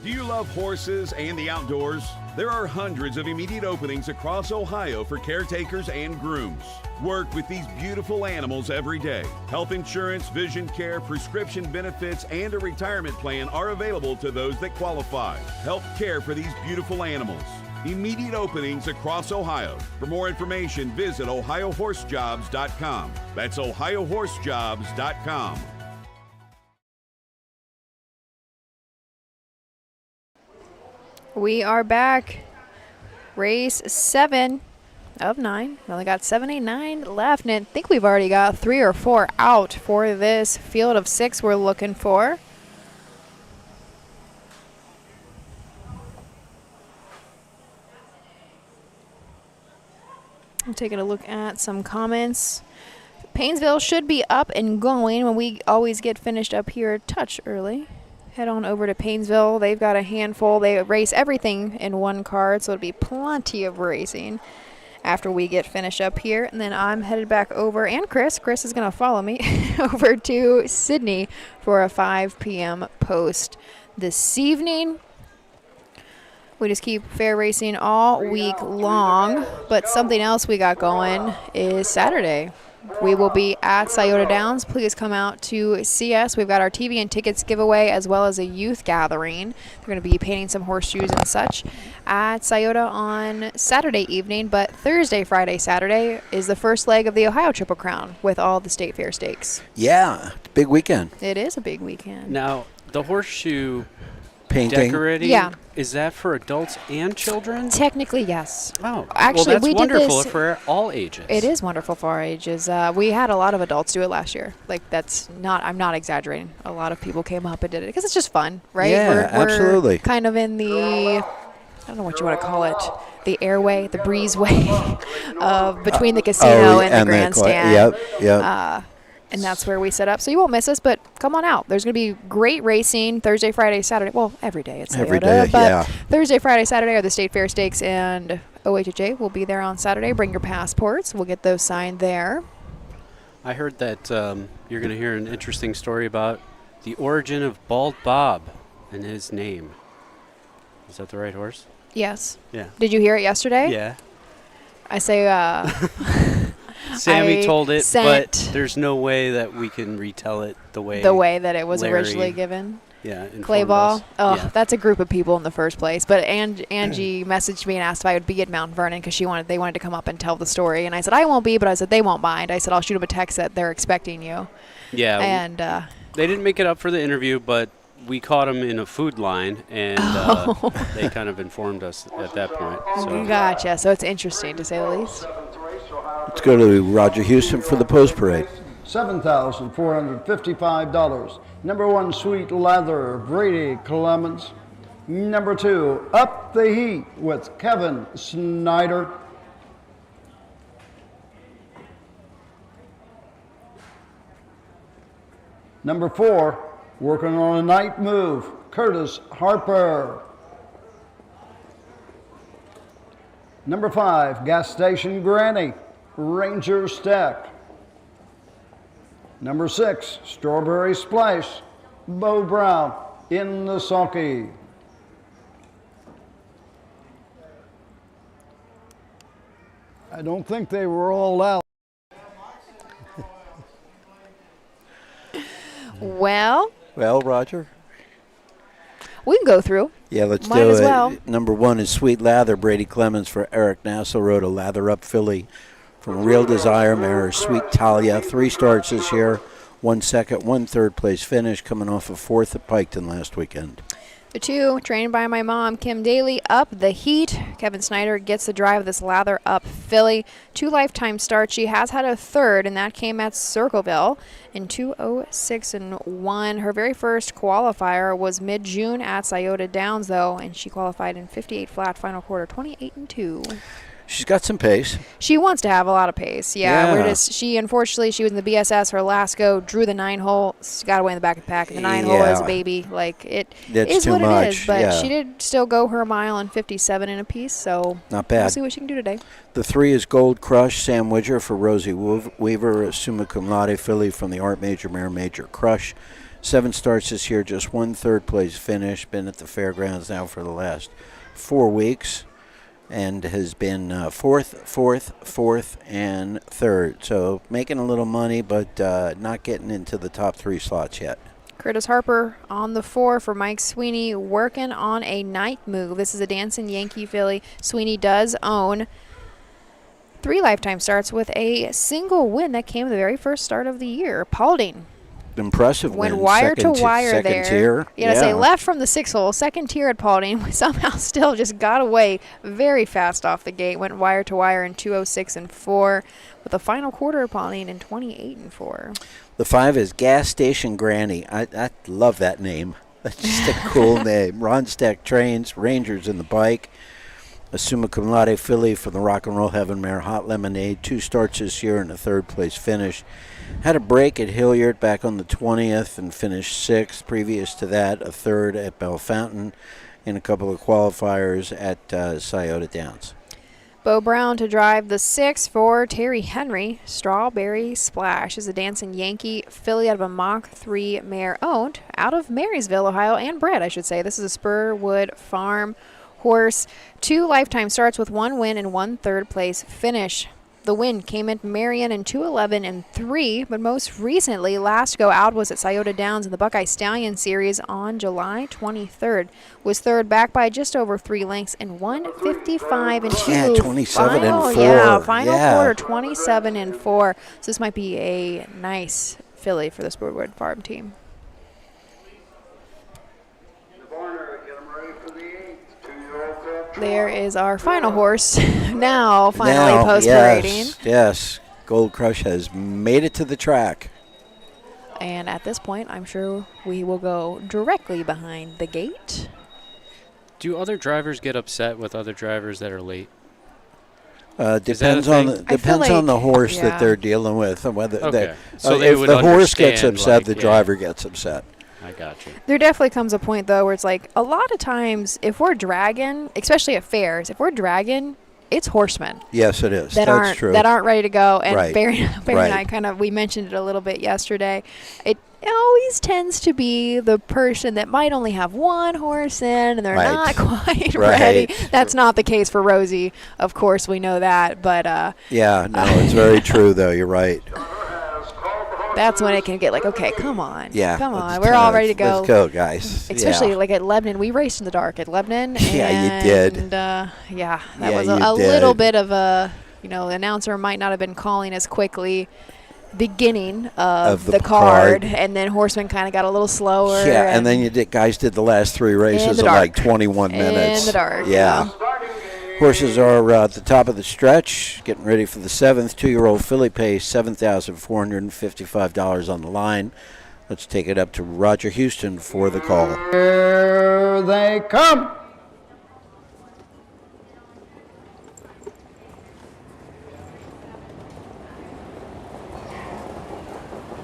Do you love horses and the outdoors? There are hundreds of immediate openings across Ohio for caretakers and grooms. Work with these beautiful animals every day. Health insurance, vision care, prescription benefits, and a retirement plan are available to those that qualify. Help care for these beautiful animals. Immediate openings across Ohio. For more information, visit OhioHorseJobs.com. That's OhioHorseJobs.com. We are back. Race 7 of 9. We only got 7, 8, 9 left, and I think we've already got 3 or 4 out for this field of 6 we're looking for. I'm taking a look at some comments. Painesville should be up and going when we always get finished up here a touch early. Head on over to Painesville. They've got a handful. They race everything in one card, so it'll be plenty of racing after we get finished up here. And then I'm headed back over, and Chris is going to follow me over to Sydney for a 5 p.m. post this evening. We just keep fair racing all week long. But something else we got going is Saturday. We will be at Scioto Downs. Please come out to see us. We've got our TV and tickets giveaway as well as a youth gathering. They're going to be painting some horseshoes and such at Scioto on Saturday evening. But Thursday, Friday, Saturday is the first leg of the Ohio Triple Crown with all the State Fair stakes. Yeah, it's a big weekend. It is a big weekend. Now, the horseshoe Painting. decorating, Yeah. is that for adults and children? Technically, yes. Oh, actually, well, that's we did wonderful this for all ages. It is wonderful for our ages. We had a lot of adults do it last year. Like, I'm not exaggerating. A lot of people came up and did it because it's just fun, right? Yeah, we're absolutely. kind of in the, I don't know what you want to call it, the airway, the breezeway of between the casino and the grandstand. Yep. And that's where we set up. So you won't miss us, but come on out. There's going to be great racing Thursday, Friday, Saturday. Well, every day it's Every Toyota, day, but yeah. Thursday, Friday, Saturday are the State Fair Stakes, and OHHA will be there on Saturday. Bring your passports. We'll get those signed there. I heard that you're going to hear an interesting story about the origin of Bald Bob and his name. Is that the right horse? Yes. Yeah. Did you hear it yesterday? Yeah. I say, Sammy I told it, but sent there's no way that we can retell it the way that it was Larry, originally given. Yeah, Clay informed ball. us. Oh, Yeah. that's a group of people in the first place. But Angie messaged me and asked if I would be at Mount Vernon because they wanted to come up and tell the story. And I said I won't be, but I said they won't mind. I said I'll shoot them a text that they're expecting you. Yeah. And they didn't make it up for the interview, but we caught them in a food line, and they kind of informed us at that point. So. Gotcha. So it's interesting to say the least. Let's go to Roger Houston for the post parade. $7,455. Number 1, Sweet Lather, Brady Clemens. Number 2, Up the Heat with Kevin Snyder. Number 4, Working on a Night Move, Curtis Harper. Number 5, Gas Station Granny, Ranger Stack. Number 6, Strawberry Splash, Bo Brown, in the sulky. I don't think they were all out. Well, Roger. we can go through. Yeah, let's Might do as it. well. Number 1 is Sweet Lather, Brady Clemens for Eric Nassau. Rode a Lather Up filly from Real Desire mare, Sweet Talia. 3 starts this year, 1 second, 1 third place finish, coming off of 4th at Piketon last weekend. The 2, trained by my mom, Kim Daly, Up the Heat. Kevin Snyder gets the drive of this Lather Up filly. 2 lifetime starts. She has had a third, and that came at Circleville in 2:06.1. Her very first qualifier was mid-June at Scioto Downs, though, and she qualified in 58 flat, final quarter, 28-2. She's got some pace. She wants to have a lot of pace. Yeah. Yeah. Unfortunately, she was in the BSS. Her last go, drew the 9-hole, got away in the back of the pack. And the 9-hole is a baby. Like, it That's is too what much, it is. But yeah. she did still go her mile in 57 in a piece. So Not bad. we'll see what she can do today. The 3 is Gold Crush, Sam Widger for Rosie Weaver, a summa cum laude filly from the Art Major Mare Major Crush. 7 starts this year, just 1 third place finish. Been at the fairgrounds now for the last 4 weeks. And has been fourth, and 3rd. So making a little money, but not getting into the top 3 slots yet. Curtis Harper on the 4 for Mike Sweeney, working on a night move. This is a Dancing Yankee filly. Sweeney does own 3 lifetime starts with a single win that came the very first start of the year. Paulding. Impressive Went win. wire to Second wire second there. tier. Yeah, to say left from the 6 hole, second tier at Paulding. We somehow still just got away very fast off the gate. Went wire to wire in 2:06.4 with a final quarter at Paulding in 28.4. The 5 is Gas Station Granny. I love that name. That's just a cool name. Ron Stack trains, Rangers in the bike. A summa cum laude filly from the Rock and Roll Heaven mare Hot Lemonade. 2 starts this year and a 3rd place finish. Had a break at Hilliard back on the 20th and finished 6th. Previous to that, a 3rd at Bell Fountain and a couple of qualifiers at Scioto Downs. Bo Brown to drive the 6 for Terry Henry. Strawberry Splash is a Dancing Yankee filly out of a Mach 3 mare owned out of Marysville, Ohio, and bred, I should say. This is a Spurwood Farm horse 2 lifetime starts with 1 win and 1 third-place finish. The win came at Marion in 2:11-3, but most recently, last go out was at Scioto Downs in the Buckeye Stallion Series on July 23rd. Was third back by just over 3 lengths and 1:55-2. Yeah, 27-4. Yeah, final Yeah. quarter 27-4. So this might be a nice filly for the Sportwood Farm team. There is our final horse now finally post-parading. Yes, Gold Crush has made it to the track. And at this point, I'm sure we will go directly behind the gate. Do other drivers get upset with other drivers that are late? Depends on the horse that they're dealing with and whether So if the horse gets upset, the driver gets upset. I got you. There definitely comes a point, though, where it's like a lot of times if we're dragging, especially at fairs, if we're dragging, it's horsemen. Yes, it is. That's true. That aren't ready to go. And Right. Barry and I we mentioned it a little bit yesterday. It always tends to be the person that might only have one horse in and they're not quite ready. That's not the case for Rosie. Of course, we know that. But yeah, no, it's very true, though. You're right. That's when it can get like, okay, come on. Yeah. Come on. We're all ready to go. Let's go, guys. Especially like at Lebanon. We raced in the dark at Lebanon. Yeah, you did. And that was you a did. little bit of a, the announcer might not have been calling as quickly beginning of the card. And then Horsemen kind of got a little slower. Yeah, and then guys did the last 3 races in like 21 minutes. In the dark. Yeah. Horses are at the top of the stretch, getting ready for the 7th. 2-year-old filly pays $7,455 on the line. Let's take it up to Roger Houston for the call. Here they come.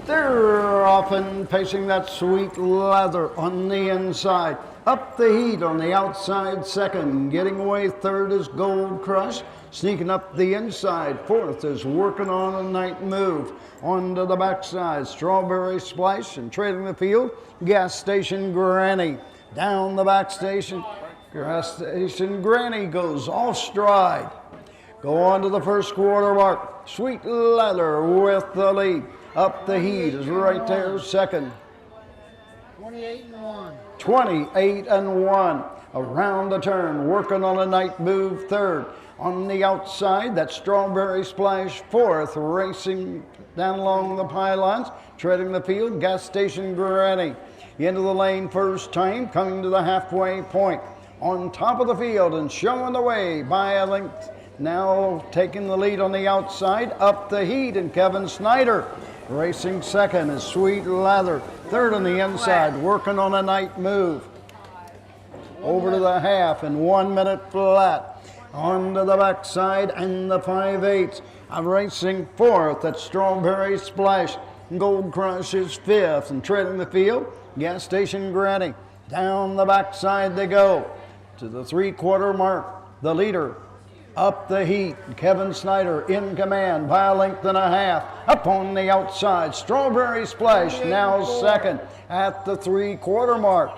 They're often pacing that sweet leather on the inside. Up the heat on the outside second. Getting away third is Gold Crush. Sneaking up the inside. Fourth is Working on a Night Move. Onto the backside, Strawberry Splice. And trailing the field, Gas Station Granny. Down the back station, Gas Station Granny goes off stride. Go on to the first quarter mark. Sweet Leather with the lead. Up the heat is right there second. 28-1. 28-1. Around the turn, Working on a Night Move third. On the outside, that Strawberry Splash fourth. Racing down along the pylons, treading the field, Gas Station Granny. Into the lane first time, coming to the halfway point. On top of the field and showing the way by a length. Now taking the lead on the outside, Up the heat, and Kevin Snyder. Racing second is Sweet Leather. Third on the inside, Working on a Night Move. Over to the half in 1 minute flat. Onto the backside and the 5/8. I'm racing fourth at Strawberry Splash. Gold Crush is fifth and treading the field, Gas Station Granny. Down the backside they go to the 3/4 mark. The leader, Up the heat, Kevin Snyder in command by a length and a half. Up on the outside, Strawberry Splash now second at the 3/4 mark.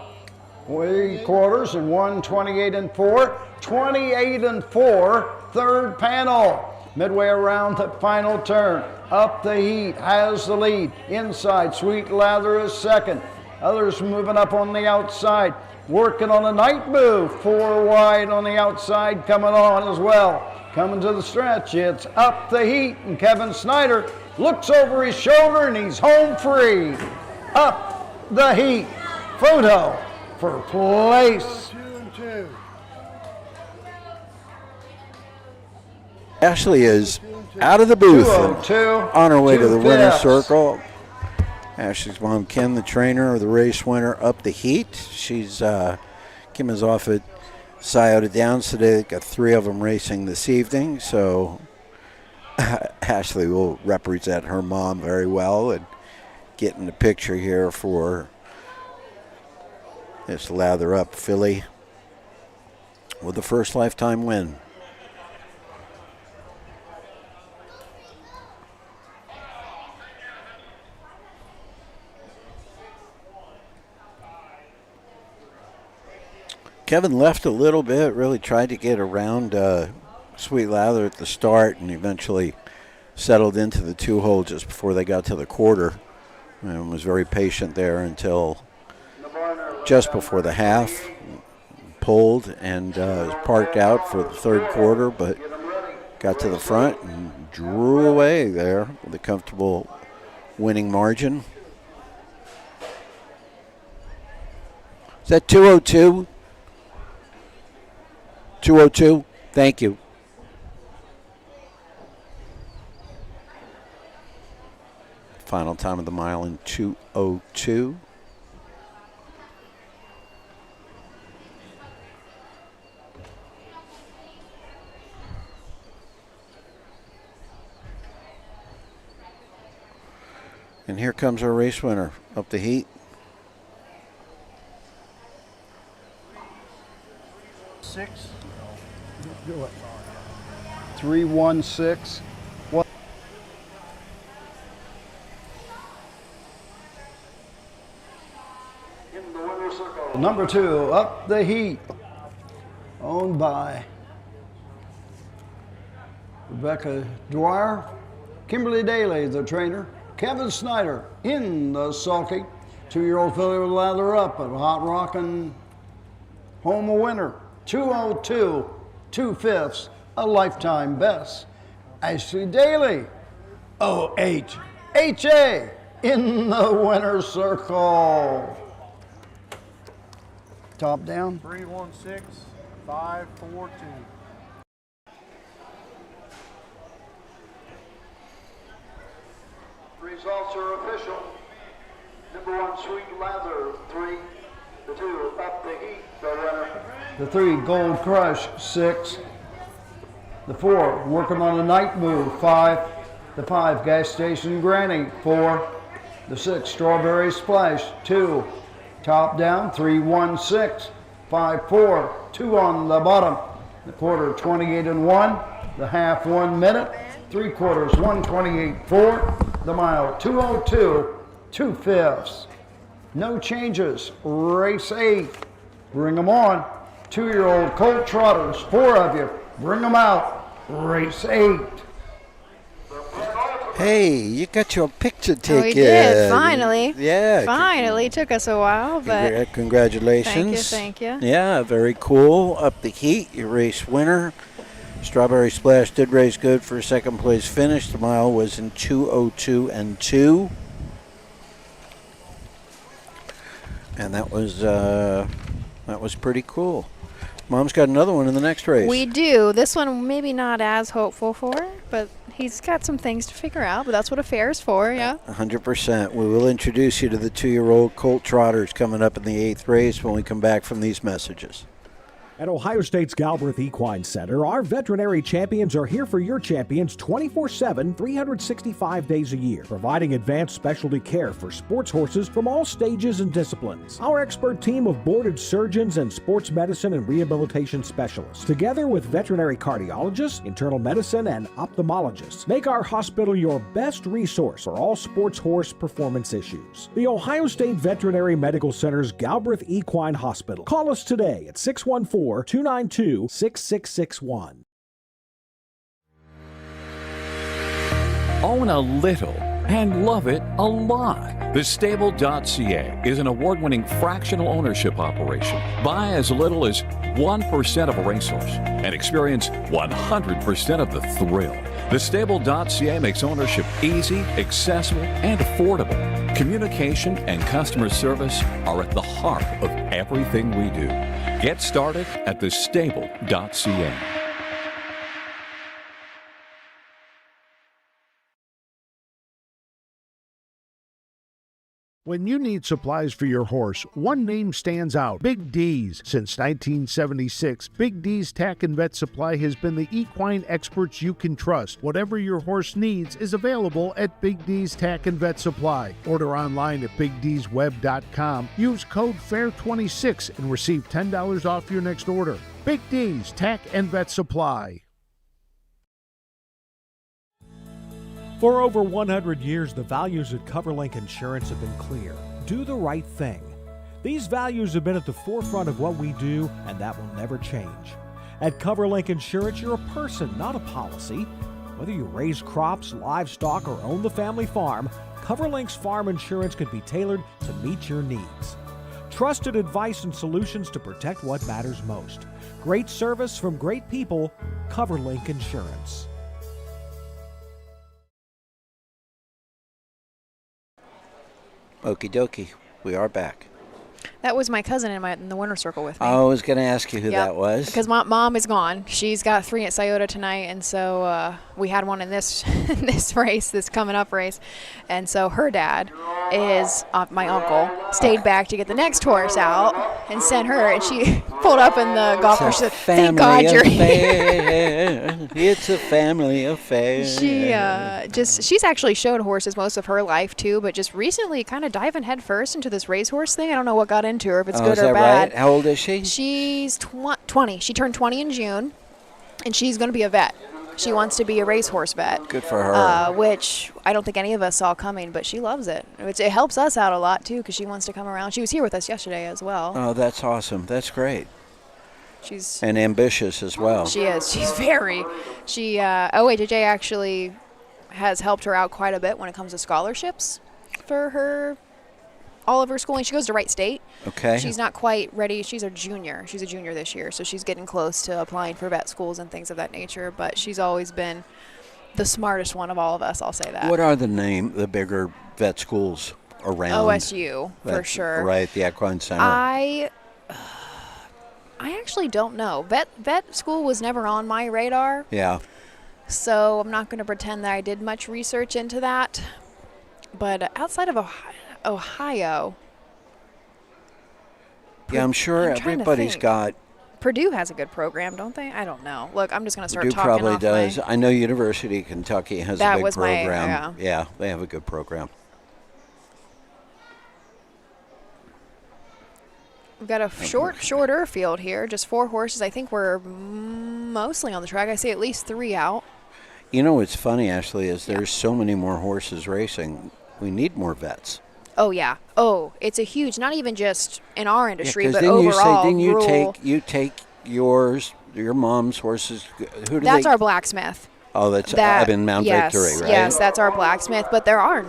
3 quarters and 1:28-4, 28-4, third panel. Midway around the final turn, Up the heat has the lead. Inside, Sweet Leather is second. Others moving up on the outside. Working on a Night Move, 4 wide on the outside, coming on as well. Coming to the stretch, it's Up the heat, and Kevin Snyder looks over his shoulder and he's home free. Up the heat. Photo for place. 2-2. Ashley is out of the booth and 202, on her way to the 2 winner's fifths. circle. Ashley's mom, Kim, the trainer, or the race winner, Up the heat. Kim is off at Scioto Downs today. They've got 3 of them racing this evening, so Ashley will represent her mom very well and get in the picture here for this Lather Up filly with the first lifetime win. Kevin left a little bit, really tried to get around Sweet Lather at the start, and eventually settled into the 2-hole just before they got to the quarter, and was very patient there until just before the half. Pulled and was parked out for the third quarter, but got to the front and drew away there with a comfortable winning margin. Is that 202? 202? Thank you. Final time of the mile in 202. And here comes our race winner up the heat. 6. Do it. 3-1-6. What? Number 2, up the heat. Owned by Rebecca Dwyer, Kimberly Daly, the trainer. Kevin Snyder in the sulky. 2-year-old filly with lather up at Hot Rockin' home a winner. 202, 2/5, a lifetime best. Ashley Daly, OHHA in the winner's circle. Top down. 3-1-6, 5-4-2. Results are official. Number 1, Sweet Lather, 3. The 2, Up the Heat, the winner. The 3, Gold Crush, 6. The 4, Working on a Night Move, 5. The 5, Gas Station Granny, 4. The 6, Strawberry Splash, 2. Top down, 3-1-6, 5-4, 2 on the bottom. The quarter, 28-1. The half, 1 minute. 3 quarters, 128.4. The mile, 202, 2/5. No changes. Race 8. Bring them on. 2-year-old colt trotters, 4 of you. Bring them out. Race 8. Hey, you got your picture taken. Oh, we did, finally. Yeah. Finally. Took us a while, but congratulations. Thank you. Yeah, very cool. Up the heat, your race winner. Strawberry Splash did race good for a second place finish. The mile was in 2:02 and 2. And that was pretty cool. Mom's got another one in the next race. We do. This one maybe not as hopeful for, but he's got some things to figure out, but that's what a fair is for, yeah. 100%. We will introduce you to the 2-year-old colt trotters coming up in the 8th race when we come back from these messages. At Ohio State's Galbraith Equine Center, our veterinary champions are here for your champions 24/7, 365 days a year, providing advanced specialty care for sports horses from all stages and disciplines. Our expert team of boarded surgeons and sports medicine and rehabilitation specialists, together with veterinary cardiologists, internal medicine, and ophthalmologists, make our hospital your best resource for all sports horse performance issues. The Ohio State Veterinary Medical Center's Galbraith Equine Hospital. Call us today at 614-292-6661. Own a little and love it a lot. Thestable.ca is an award-winning fractional ownership operation. Buy as little as 1% of a racehorse and experience 100% of the thrill. Thestable.ca makes ownership easy, accessible, and affordable. Communication and customer service are at the heart of everything we do. Get started at thestable.ca. When you need supplies for your horse, one name stands out: Big D's. Since 1976, Big D's Tack and Vet Supply has been the equine experts you can trust. Whatever your horse needs is available at Big D's Tack and Vet Supply. Order online at BigD'sWeb.com. Use code FAIR26 and receive $10 off your next order. Big D's Tack and Vet Supply. For over 100 years, the values at CoverLink Insurance have been clear. Do the right thing. These values have been at the forefront of what we do, and that will never change. At CoverLink Insurance, you're a person, not a policy. Whether you raise crops, livestock, or own the family farm, CoverLink's farm insurance can be tailored to meet your needs. Trusted advice and solutions to protect what matters most. Great service from great people, CoverLink Insurance. Okie dokie, we are back. That was my cousin in the winter circle with me. I was going to ask you who that was. Because mom is gone. She's got 3 at Scioto tonight, and so we had one in this this race, this coming up race. And so her dad is my uncle, stayed back to get the next horse out and sent her, and she pulled up in the golf cart. She said, "Thank God you're here." It's a family affair. She's actually showed horses most of her life too, but just recently kind of diving head first into this racehorse thing. I don't know what got into her, if it's good or bad. Right? How old is she? She's 20. She turned 20 in June, and she's going to be a vet. She wants to be a racehorse vet. Good for her. Which I don't think any of us saw coming, but she loves it. It helps us out a lot too, because she wants to come around. She was here with us yesterday as well. Oh, that's awesome. That's great. She's and ambitious as well. She is. She's very. OHHA actually has helped her out quite a bit when it comes to scholarships for all of her schooling. She goes to Wright State. Okay. She's not quite ready. She's a junior. She's a junior this year, so she's getting close to applying for vet schools and things of that nature. But she's always been the smartest one of all of us. I'll say that. What are the bigger vet schools around? OSU for sure. Right, the Equine Center. I actually don't know. Vet school was never on my radar. Yeah. So I'm not going to pretend that I did much research into that. But outside of Ohio. Yeah, I'm sure everybody's got. Purdue has a good program, don't they? I don't know. Look, I'm just going to start Purdue talking probably off does. I know University of Kentucky has a big program. Yeah, they have a good program. We've got a shorter field here, just 4 horses. I think we're mostly on the track. I see at least 3 out. You know what's funny, Ashley, is there's so many more horses racing. We need more vets. Oh, yeah. Oh, it's a huge, not even just in our industry, but overall. You take your mom's horses. That's our blacksmith. Oh, that's up in Mount Victory, right? Yes, that's our blacksmith. But there are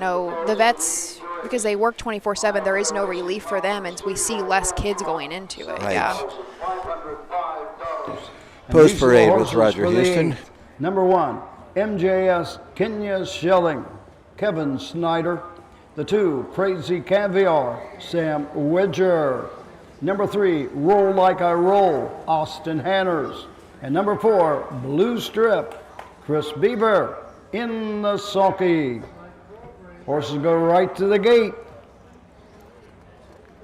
the vets, because they work 24/7, there is no relief for them, and we see less kids going into it. Right. Yeah. Post parade with Roger Houston. Number 1, MJS Kenya Schilling, Kevin Snyder. The 2, Crazy Caviar, Sam Widger. Number 3, Roll Like I Roll, Austin Hanners. And number 4, Blue Strip, Chris Beaver, in the sulky. Horses go right to the gate.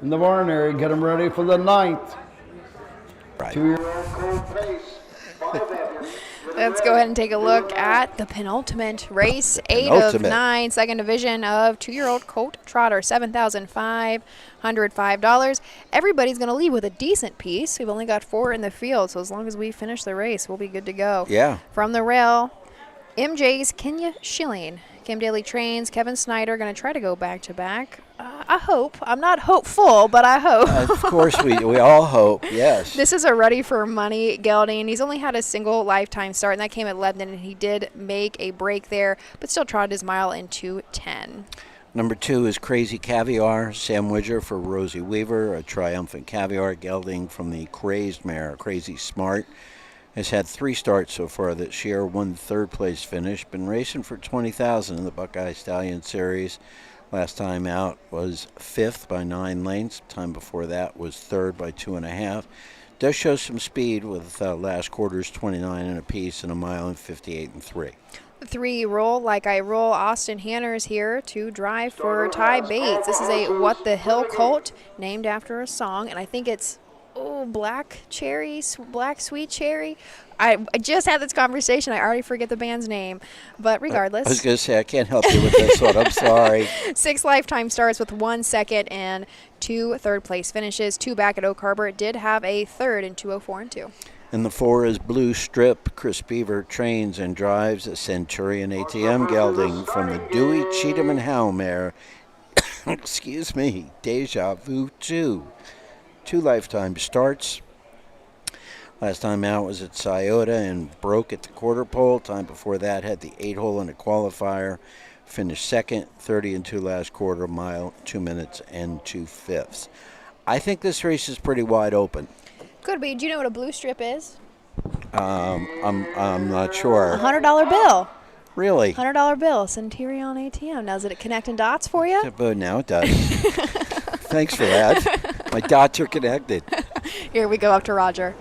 In the barn area, get them ready for the 9th. Right. 2-year-old Cold Pace. Let's go ahead and take a look at the penultimate race, 8 of 9, second division of 2-year-old Colt Trotter, $7,505. Everybody's going to leave with a decent piece. We've only got 4 in the field, so as long as we finish the race, we'll be good to go. Yeah. From the rail, MJ's Kenya Schilling. Kim Daly trains. Kevin Snyder going to try to go back-to-back. I hope. I'm not hopeful, but I hope. Of course, we all hope, yes. This is a ready for money gelding. He's only had a single lifetime start, and that came at Lebanon, and he did make a break there, but still trotted his mile in 2:10. Number 2 is Crazy Caviar, Sam Widger for Rosie Weaver, a triumphant caviar gelding from the crazed mare, Crazy Smart. Has had 3 starts so far this year, 1 third-place finish. Been racing for $20,000 in the Buckeye Stallion Series. Last time out was 5th by 9 lengths. Time before that was 3rd by 2.5. Does show some speed with last quarter's 29 and a piece and a mile and 58 and 3. 3, Roll Like I Roll. Austin Hanners here to drive for Ty Bates. This is a What the Hill colt named after a song, and I think it's Black Sweet Cherry. I just had this conversation. I already forget the band's name, but regardless. I was going to say, I can't help you with this one. I'm sorry. 6 lifetime starts with 1 second and 2 third-place finishes. 2 back at Oak Harbor. It did have a third in 2:04 and 2. And the 4 is Blue Strip. Chris Beaver trains and drives a Centurion ATM gelding from the Dewey, Cheatham, and Howe mare. excuse me, Deja Vu 2. 2 lifetime starts. Last time out was at Scioto and broke at the quarter pole. Time before that had the 8-hole in a qualifier. Finished second, 30 and 2 last quarter mile, 2 minutes and 2/5. I think this race is pretty wide open. Could be. Do you know what a blue strip is? I'm not sure. $100 bill. Really? $100 bill. Centurion ATM. Now, is it connecting dots for you? But now it does. Thanks for that. My dots are connected. Here we go up to Roger.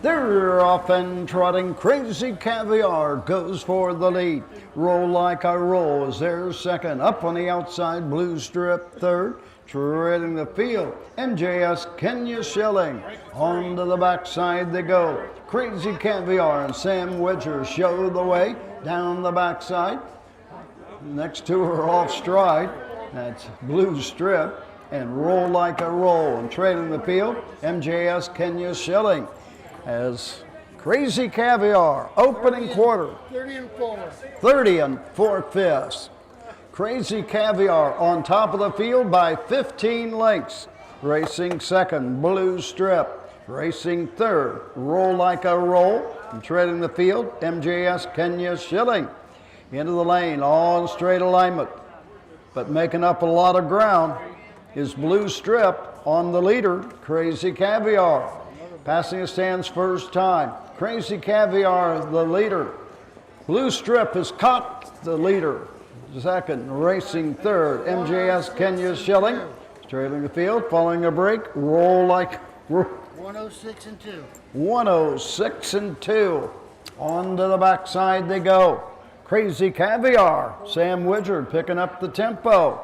They're off and trotting. Crazy Caviar goes for the lead. Roll Like a Roll is their second. Up on the outside, Blue Strip third. Treading the field, MJS Kenya Schilling. On to the backside they go. Crazy Caviar and Sam Widger show the way. Down the backside. Next two are off stride. That's Blue Strip and Roll Like a Roll. And trading the field, MJS Kenya Schilling. As Crazy Caviar, opening quarter, 30 and 4/5. Crazy Caviar on top of the field by 15 lengths. Racing second, Blue Strip. Racing third, Roll Like a Roll. And treading the field, MJS Kenya Schilling. Into the lane, all in straight alignment. But making up a lot of ground is Blue Strip on the leader, Crazy Caviar. Passing the stands first time. Crazy Caviar, the leader. Blue Strip has caught the leader. Second, racing third, MJS Kenya Schilling. Trailing the field, following a break. Roll Like 106 and 2. 106 and 2. On to the backside they go. Crazy Caviar. Sam Widger picking up the tempo.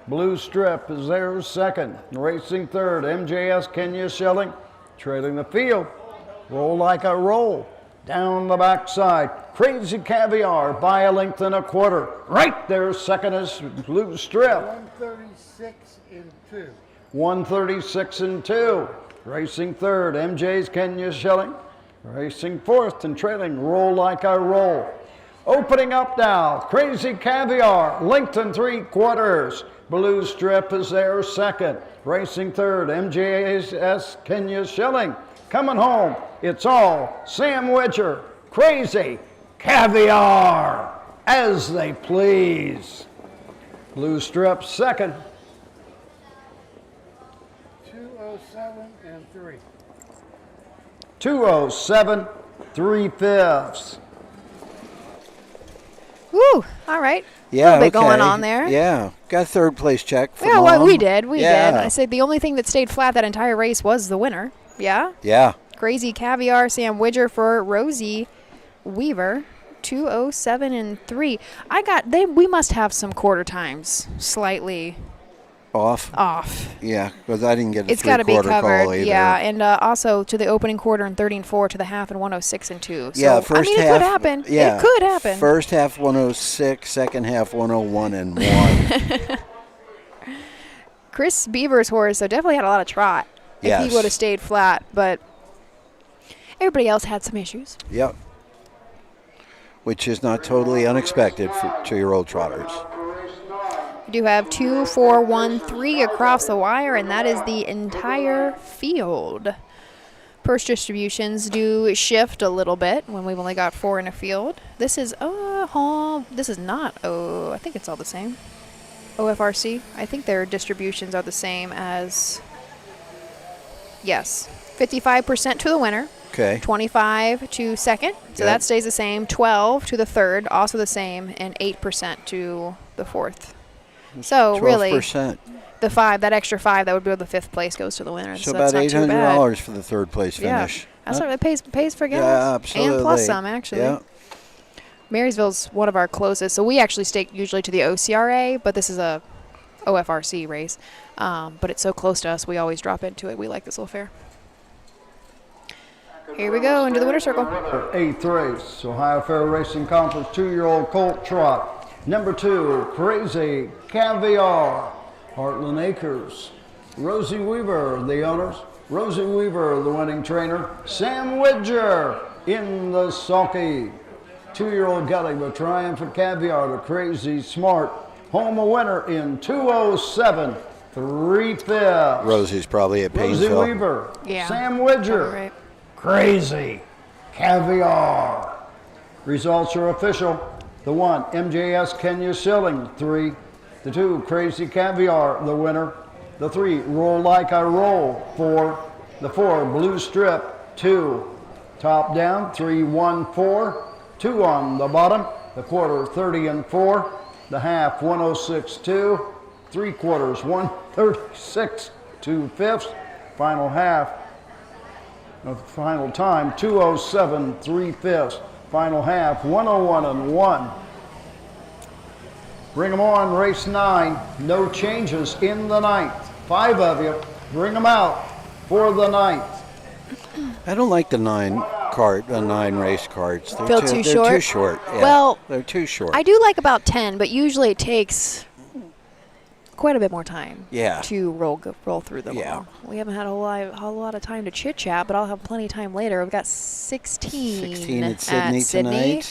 Blue Strip is there second. Racing third, MJS Kenya Schilling. Trailing the field, Roll Like a Roll. Down the backside, Crazy Caviar by a length and a quarter. Right there, second is Blue Strip. 136 and 2. 136 and 2. Racing third, MJ's Kenya Schilling. Racing fourth and trailing, Roll Like a Roll. Opening up now, Crazy Caviar, length and 3/4. Blue Strip is there second. Racing third, MJS Kenya Schilling. Coming home, it's all Sam Widger, Crazy Caviar, as they please. Blue Strip second. 207 and 3. 207, 3/5. Woo! All right. Yeah, a little bit going on there. Yeah, got third place check for Yeah, Mom. well, we did. We Yeah. did. I said the only thing that stayed flat that entire race was the winner. Yeah? Yeah. Crazy Caviar, Sam Widger for Rosie Weaver, 207 and 3. We must have some quarter times slightly Off. Yeah, because I didn't get a It's got to be three-quarter covered. call either. Yeah, and also to the opening quarter and 30 and 4, to the half and 106 and 2. So, Yeah, first I mean, half. it could happen. Yeah, it could happen. First half 106, second half 101 and 1. Chris Beaver's horse, so definitely had a lot of trot. Yes. If he would have stayed flat, but everybody else had some issues. Yep. Which is not totally unexpected for 2-year-old trotters. We do have 2, 4, 1, 3 across the wire, and that is the entire field. Purse distributions do shift a little bit when we've only got 4 in a field. This is this is not I think it's all the same. OFRC. I think their distributions are the same as, yes, 55% to the winner. Okay. 25 to second, so that stays the same. 12 to the third, also the same, and 8% to the fourth. So 12%. really, the 5, that extra 5, that would be the 5th place goes to the winner. So that's about not too bad. $800 for the third place finish. Yeah, that's what it pays for gas. Yeah, absolutely. And plus some, actually. Yeah. Marysville's one of our closest, so we actually stake usually to the OCRA, but this is a OFRC race. But it's so close to us, we always drop into it. We like this little fair. Here we go, into the winner's circle. 8th race, Ohio Fair Racing Conference 2-year-old colt trot. Number 2, Crazy Caviar, Heartland Acres. Rosie Weaver, the owners. Rosie Weaver, the winning trainer. Sam Widger in the sulky. 2-year-old Gelly with Triumphant Caviar, the Crazy Smart. Home a winner in 207 3/5. Rosie's probably at Rosie Painesville. Weaver. Yeah. Sam Widger. Right. Crazy Caviar. Results are official. The 1, MJS Kenya Silling, 3. The 2, Crazy Caviar, the winner. The 3, Roll Like I Roll, 4. The 4, Blue Strip, 2. Top down, 3, 1, 4. 2 on the bottom. The quarter, 30 and 4. The half, 106 2. 3/4, 136 2/5. Final half, final time, 207 3/5. Final half, 101 and 1. Bring them on, race 9. No changes in the 9th. 5 of you, bring them out for the 9th. I don't like the 9 race cards. They're Feel too short? They're too short. Yeah, Well, they're too short. I do like about 10, but usually it takes quite a bit more time to roll through them all. We haven't had a whole lot of time to chit-chat, but I'll have plenty of time later. We've got 16 at Sydney tonight.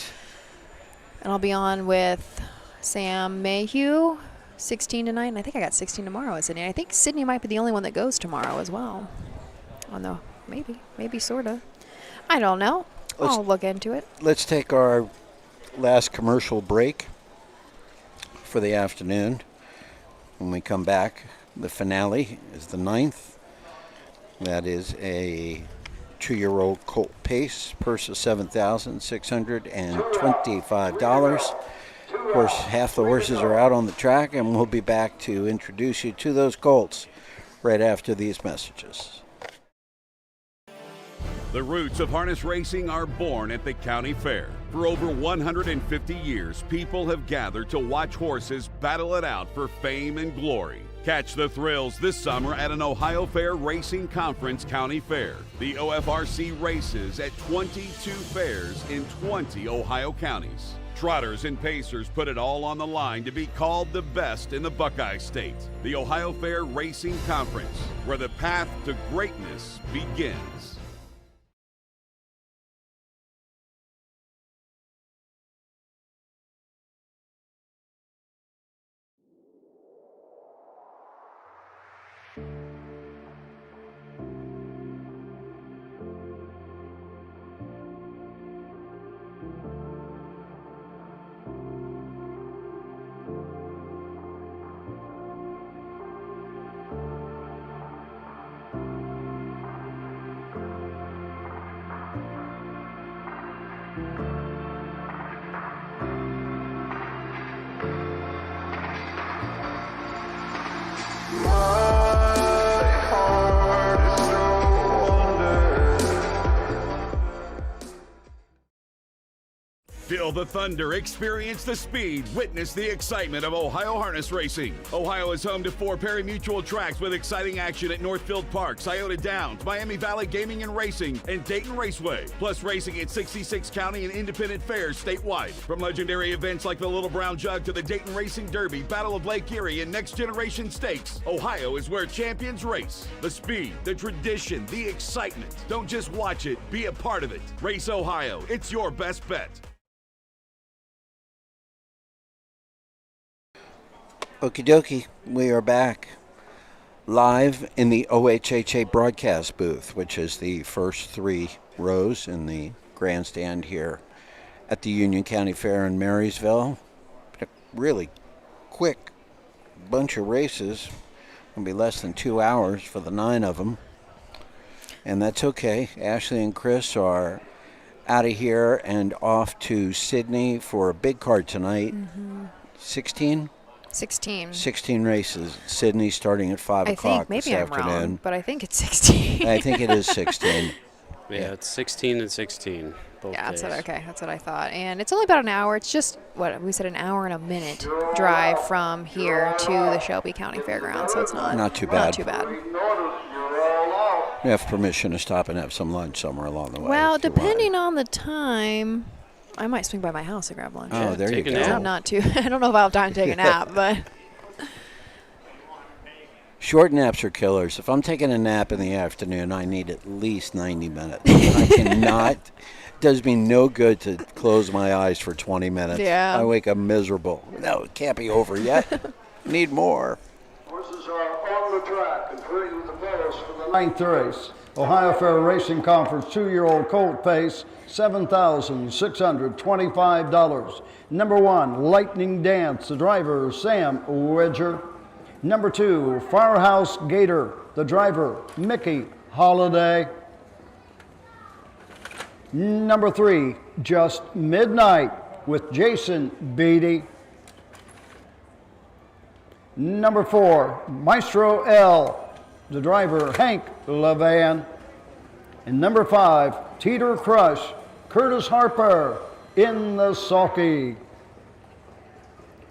And I'll be on with Sam Mayhew, 16 tonight, and I think I got 16 tomorrow at Sydney. I think Sydney might be the only one that goes tomorrow as well. Although, maybe sort of. I don't know. I'll look into it. Let's take our last commercial break for the afternoon. When we come back, the finale is the 9th. That is a 2-year-old Colt Pace, purse of $7,625. Of course, half the horses are out on the track, and we'll be back to introduce you to those colts right after these messages. The roots of harness racing are born at the county fair. For over 150 years, people have gathered to watch horses battle it out for fame and glory. Catch the thrills this summer at an Ohio Fair Racing Conference County Fair. The OFRC races at 22 fairs in 20 Ohio counties. Trotters and pacers put it all on the line to be called the best in the Buckeye State. The Ohio Fair Racing Conference, where the path to greatness begins. Feel the thunder, experience the speed, witness the excitement of Ohio harness racing. Ohio is home to 4 pari-mutuel tracks with exciting action at Northfield Park, Scioto Downs, Miami Valley Gaming and Racing, and Dayton Raceway. Plus racing at 66 county and independent fairs statewide. From legendary events like the Little Brown Jug to the Dayton Racing Derby, Battle of Lake Erie, and Next Generation Stakes, Ohio is where champions race. The speed, the tradition, the excitement. Don't just watch it, be a part of it. Race Ohio, it's your best bet. Okie dokie, we are back live in the OHHA broadcast booth, which is the first 3 rows in the grandstand here at the Union County Fair in Marysville. A really quick bunch of races. It'll be less than 2 hours for the 9 of them. And that's okay. Ashley and Chris are out of here and off to Sydney for a big card tonight. 16 races. Sydney starting at 5 o'clock this afternoon. Maybe I'm wrong, but I think it's 16. I think it is 16. Yeah, it's 16 and 16. Both days. That's what I thought. And it's only about an hour. It's just, we said an hour and a minute drive from here to the Shelby County Fairgrounds, so it's not too bad. Not too bad. We have permission to stop and have some lunch somewhere along the way. Well, depending on the time, I might swing by my house and grab lunch. Oh, there you go. I'm not too. I don't know if I'll have time to take a nap, but. Short naps are killers. If I'm taking a nap in the afternoon, I need at least 90 minutes. I cannot. It does me no good to close my eyes for 20 minutes. Yeah. I wake up miserable. No, it can't be over yet. Need more. Horses are on the track and free with the bells for the ninth race. Ohio Fair Racing Conference 2-year-old colt pace, $7,625. Number 1, Lightning Dance, the driver, Sam Wedger. Number 2, Firehouse Gator, the driver, Mickey Holiday. Number 3, Just Midnight with Jason Beatty. Number 4, Maestro L, the driver, Hank Levan. And number 5, Teeter Crush, Curtis Harper in the sulky.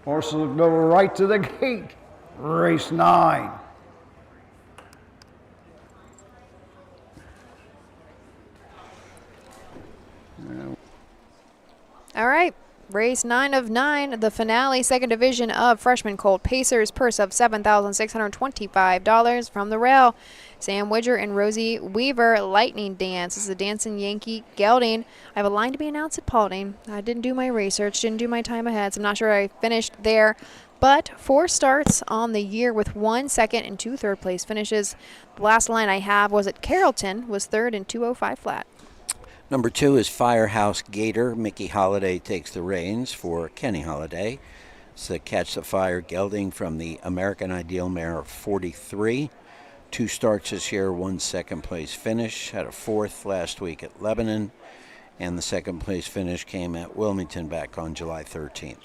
Horses will go right to the gate. Race 9. All right. Race 9 of 9, the finale, second division of Freshman Colt Pacers, purse of $7,625 from the rail. Sam Widger and Rosie Weaver, Lightning Dance. This is a Dancing Yankee gelding. I have a line to be announced at Paulding. I didn't do my research, didn't do my time ahead, so I'm not sure I finished there. But 4 starts on the year with 1 second and 2 third place finishes. The last line I have was at Carrollton, was third in 2:05 flat. Number 2 is Firehouse Gator. Mickey Holiday takes the reins for Kenny Holiday. It's the Catch the Fire gelding from the American Ideal mare 43. 2 starts this year, 1 second place finish. Had a 4th last week at Lebanon. And the second place finish came at Wilmington back on July 13th.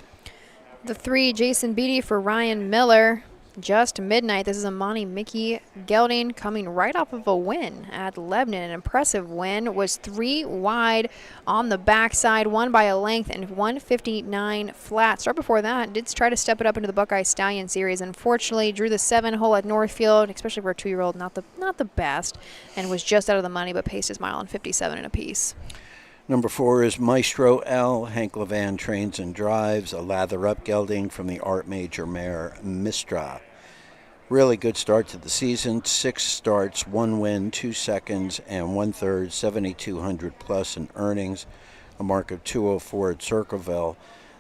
The 3, Jason Beatty for Ryan Miller. Just Midnight. This is a Monty Mickey gelding coming right off of a win at Lebanon. An impressive win. Was 3 wide on the backside, won by a length and 159 flat. Start before that, did try to step it up into the Buckeye Stallion series. Unfortunately, drew the 7 hole at Northfield, especially for a 2-year-old, not the best, and was just out of the money, but paced his mile in 57 and a piece. Number 4 is Maestro L. Hank Levan trains and drives, a lather-up gelding from the Art Major mare Mistra. Really good start to the season. 6 starts, 1 win, 2 seconds, and 1/3, 7,200 plus in earnings, a mark of 204 at Circleville.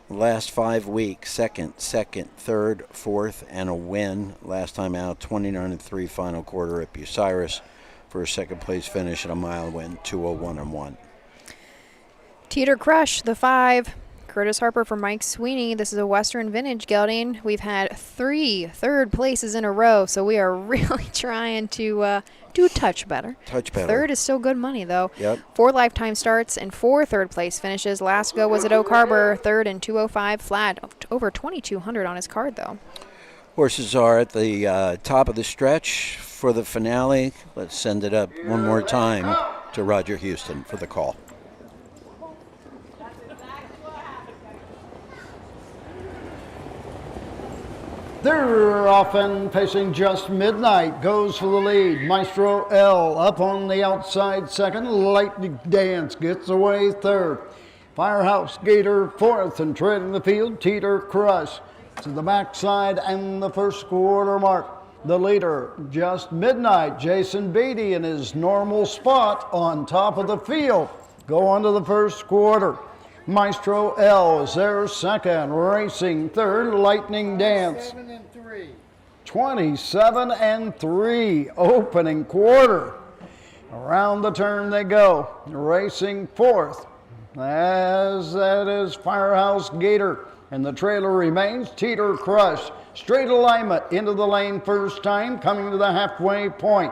Last 5 weeks, second, third, 4th, and a win. Last time out, 29-3 final quarter at Bucyrus for a second place finish and a mile win, 201-1. Teeter Crush, the 5. Curtis Harper for Mike Sweeney. This is a Western Vintage gelding. We've had 3 third places in a row, so we are really trying to do touch better. Third is still good money, though. Yep. 4 lifetime starts and 4 third place finishes. Last go was at Oak Harbor, third in 2:05 flat. Over 2,200 on his card, though. Horses are at the top of the stretch for the finale. Let's send it up one more time to Roger Houston for the call. They're off and pacing Just Midnight. Goes for the lead. Maestro L up on the outside second. Lightning Dance gets away third. Firehouse Gator 4th and treading the field. Teeter Crush to the backside and the first quarter mark. The leader, Just Midnight, Jason Beatty in his normal spot on top of the field. Go on to the first quarter. Maestro L is there second, racing third, Lightning Dance. 27-3, opening quarter. Around the turn they go, racing 4th, as that is Firehouse Gator. And the trailer remains Teeter Crush. Straight alignment into the lane first time, coming to the halfway point.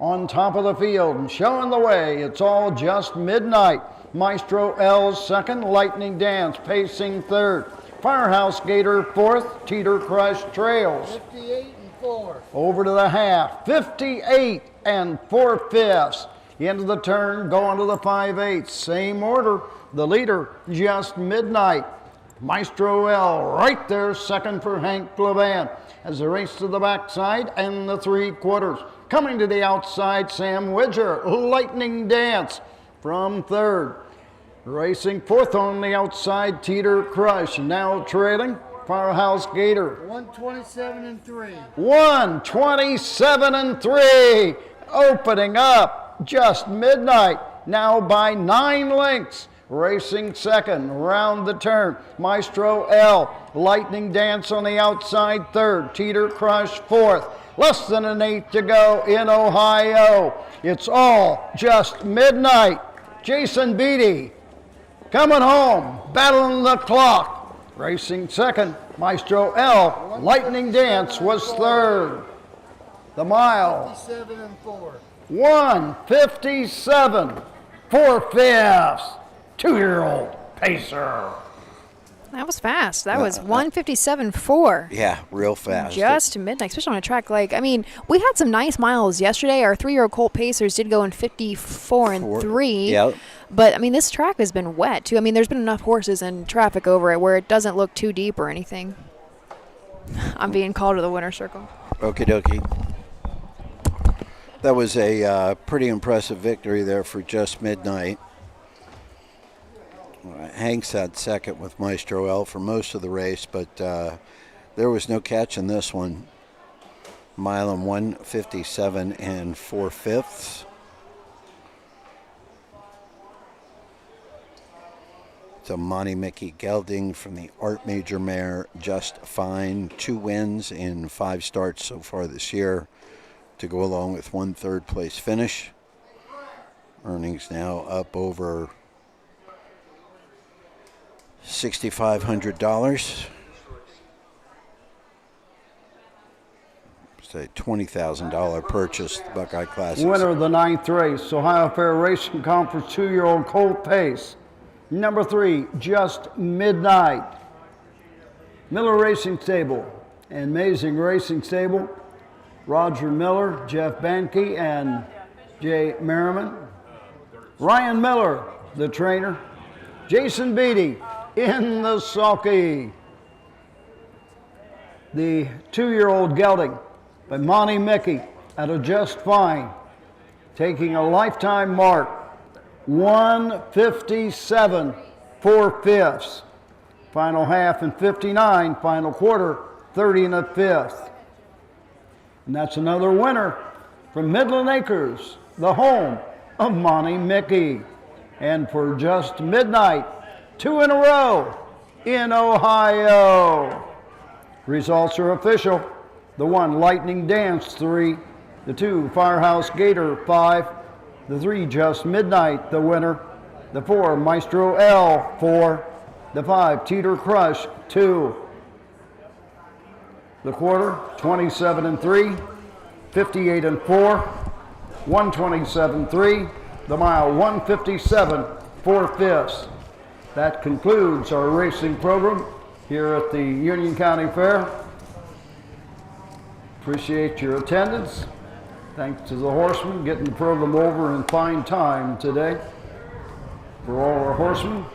On top of the field and showing the way, it's all Just Midnight. Maestro L's second, Lightning Dance pacing third. Firehouse Gator 4th, Teeter Crush trails. 58 and 4. Over to the half, 58 and 4/5. Into the turn, going to the 5/8. Same order, the leader, Just Midnight. Maestro L right there, second for Hank Levan. As they race to the backside and the 3 quarters. Coming to the outside, Sam Widger, Lightning Dance from third. Racing 4th on the outside, Teeter Crush. Now trailing Firehouse Gator. 127 and 3. 127 and 3. Opening up just midnight. Now by 9 lengths. Racing second, round the turn. Maestro L. Lightning Dance on the outside third. Teeter Crush fourth. Less than an 8 to go in Ohio. It's all just midnight. Jason Beatty coming home, battling the clock. Racing second, Maestro L. Lightning Dance was third. The mile. 57 and 4. 157, 4/5. 2-year-old pacer. That was fast. That was 157.4. Yeah, real fast. Just to midnight, especially on a track like, I mean, we had some nice miles yesterday. Our 3-year-old Colt Pacers did go in 54 and 3. Yep. But, I mean, this track has been wet, too. I mean, there's been enough horses and traffic over it where it doesn't look too deep or anything. I'm being called to the winner's circle. Okie dokie. That was a pretty impressive victory there for Just Midnight. Hank sat second with Maestro L for most of the race, but there was no catch in this one. Mile in 157 and 4/5. So Monty Mickey Gelding from the Art Major mare Just Fine. 2 wins in 5 starts so far this year to go along with 1 third place finish. Earnings now up over $6,500. It's a $20,000 purchase, the Buckeye Classic. Winner of the 9th race, Ohio Fair Racing Conference 2-year-old Colt Pace. Number 3, Just Midnight. Miller Racing Stable, Amazing Racing Stable. Roger Miller, Jeff Banke, and Jay Merriman. Ryan Miller, the trainer. Jason Beatty in the sulky. The 2-year-old Gelding by Monty Mickey out of Just Fine, taking a lifetime mark, 157, 4/5. Final half in 59, final quarter, 30 1/5. And that's another winner from Midland Acres, the home of Monty Mickey. And for Just Midnight, 2 in a row in Ohio. Results are official. The 1, Lightning Dance, 3. The 2, Firehouse Gator, 5. The 3, Just Midnight, the winner. The 4, Maestro L, 4. The 5, Teeter Crush, 2. The quarter, 27 and 3, 58 and 4, 127.3. The mile, 157, 4/5. That concludes our racing program here at the Union County Fair. Appreciate your attendance. Thanks to the Horsemen getting the program over in fine time today. For all our horsemen,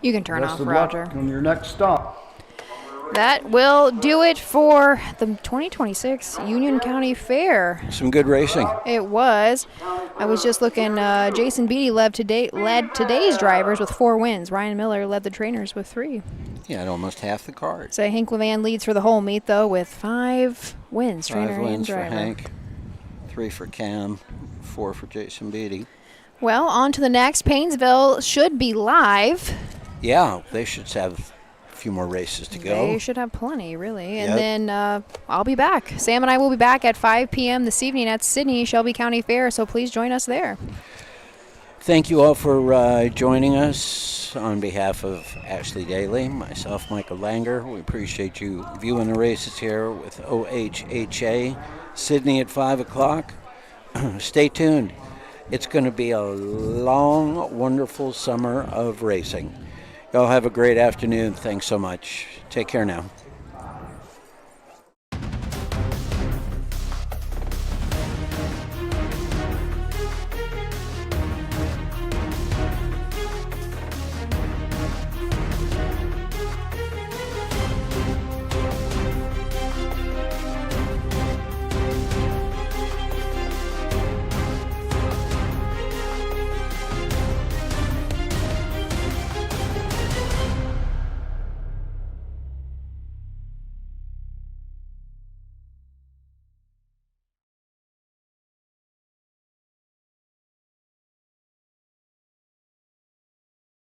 You can turn best off, of Roger. luck on your next stop. That will do it for the 2026 Union County Fair. Some good racing. It was. I was just looking. Jason Beatty led today's drivers with 4 wins. Ryan Miller led the trainers with 3. Yeah, almost half the card. So Hank Levan leads for the whole meet, though, with 5 wins. 5 trainer wins and for driver. Hank, 3 for Cam, 4 for Jason Beatty. Well, on to the next. Paynesville should be live. Yeah, they should have a few more races to go. They should have plenty, really. And Yep. then I'll be back. Sam and I will be back at 5 p.m. this evening at Sydney Shelby County Fair, so please join us there. Thank you all for joining us. On behalf of Ashley Daly, myself, Michael Langer, we appreciate you viewing the races here with OHHA. Sydney at 5 o'clock. Stay tuned. It's going to be a long, wonderful summer of racing. Y'all have a great afternoon. Thanks so much. Take care now.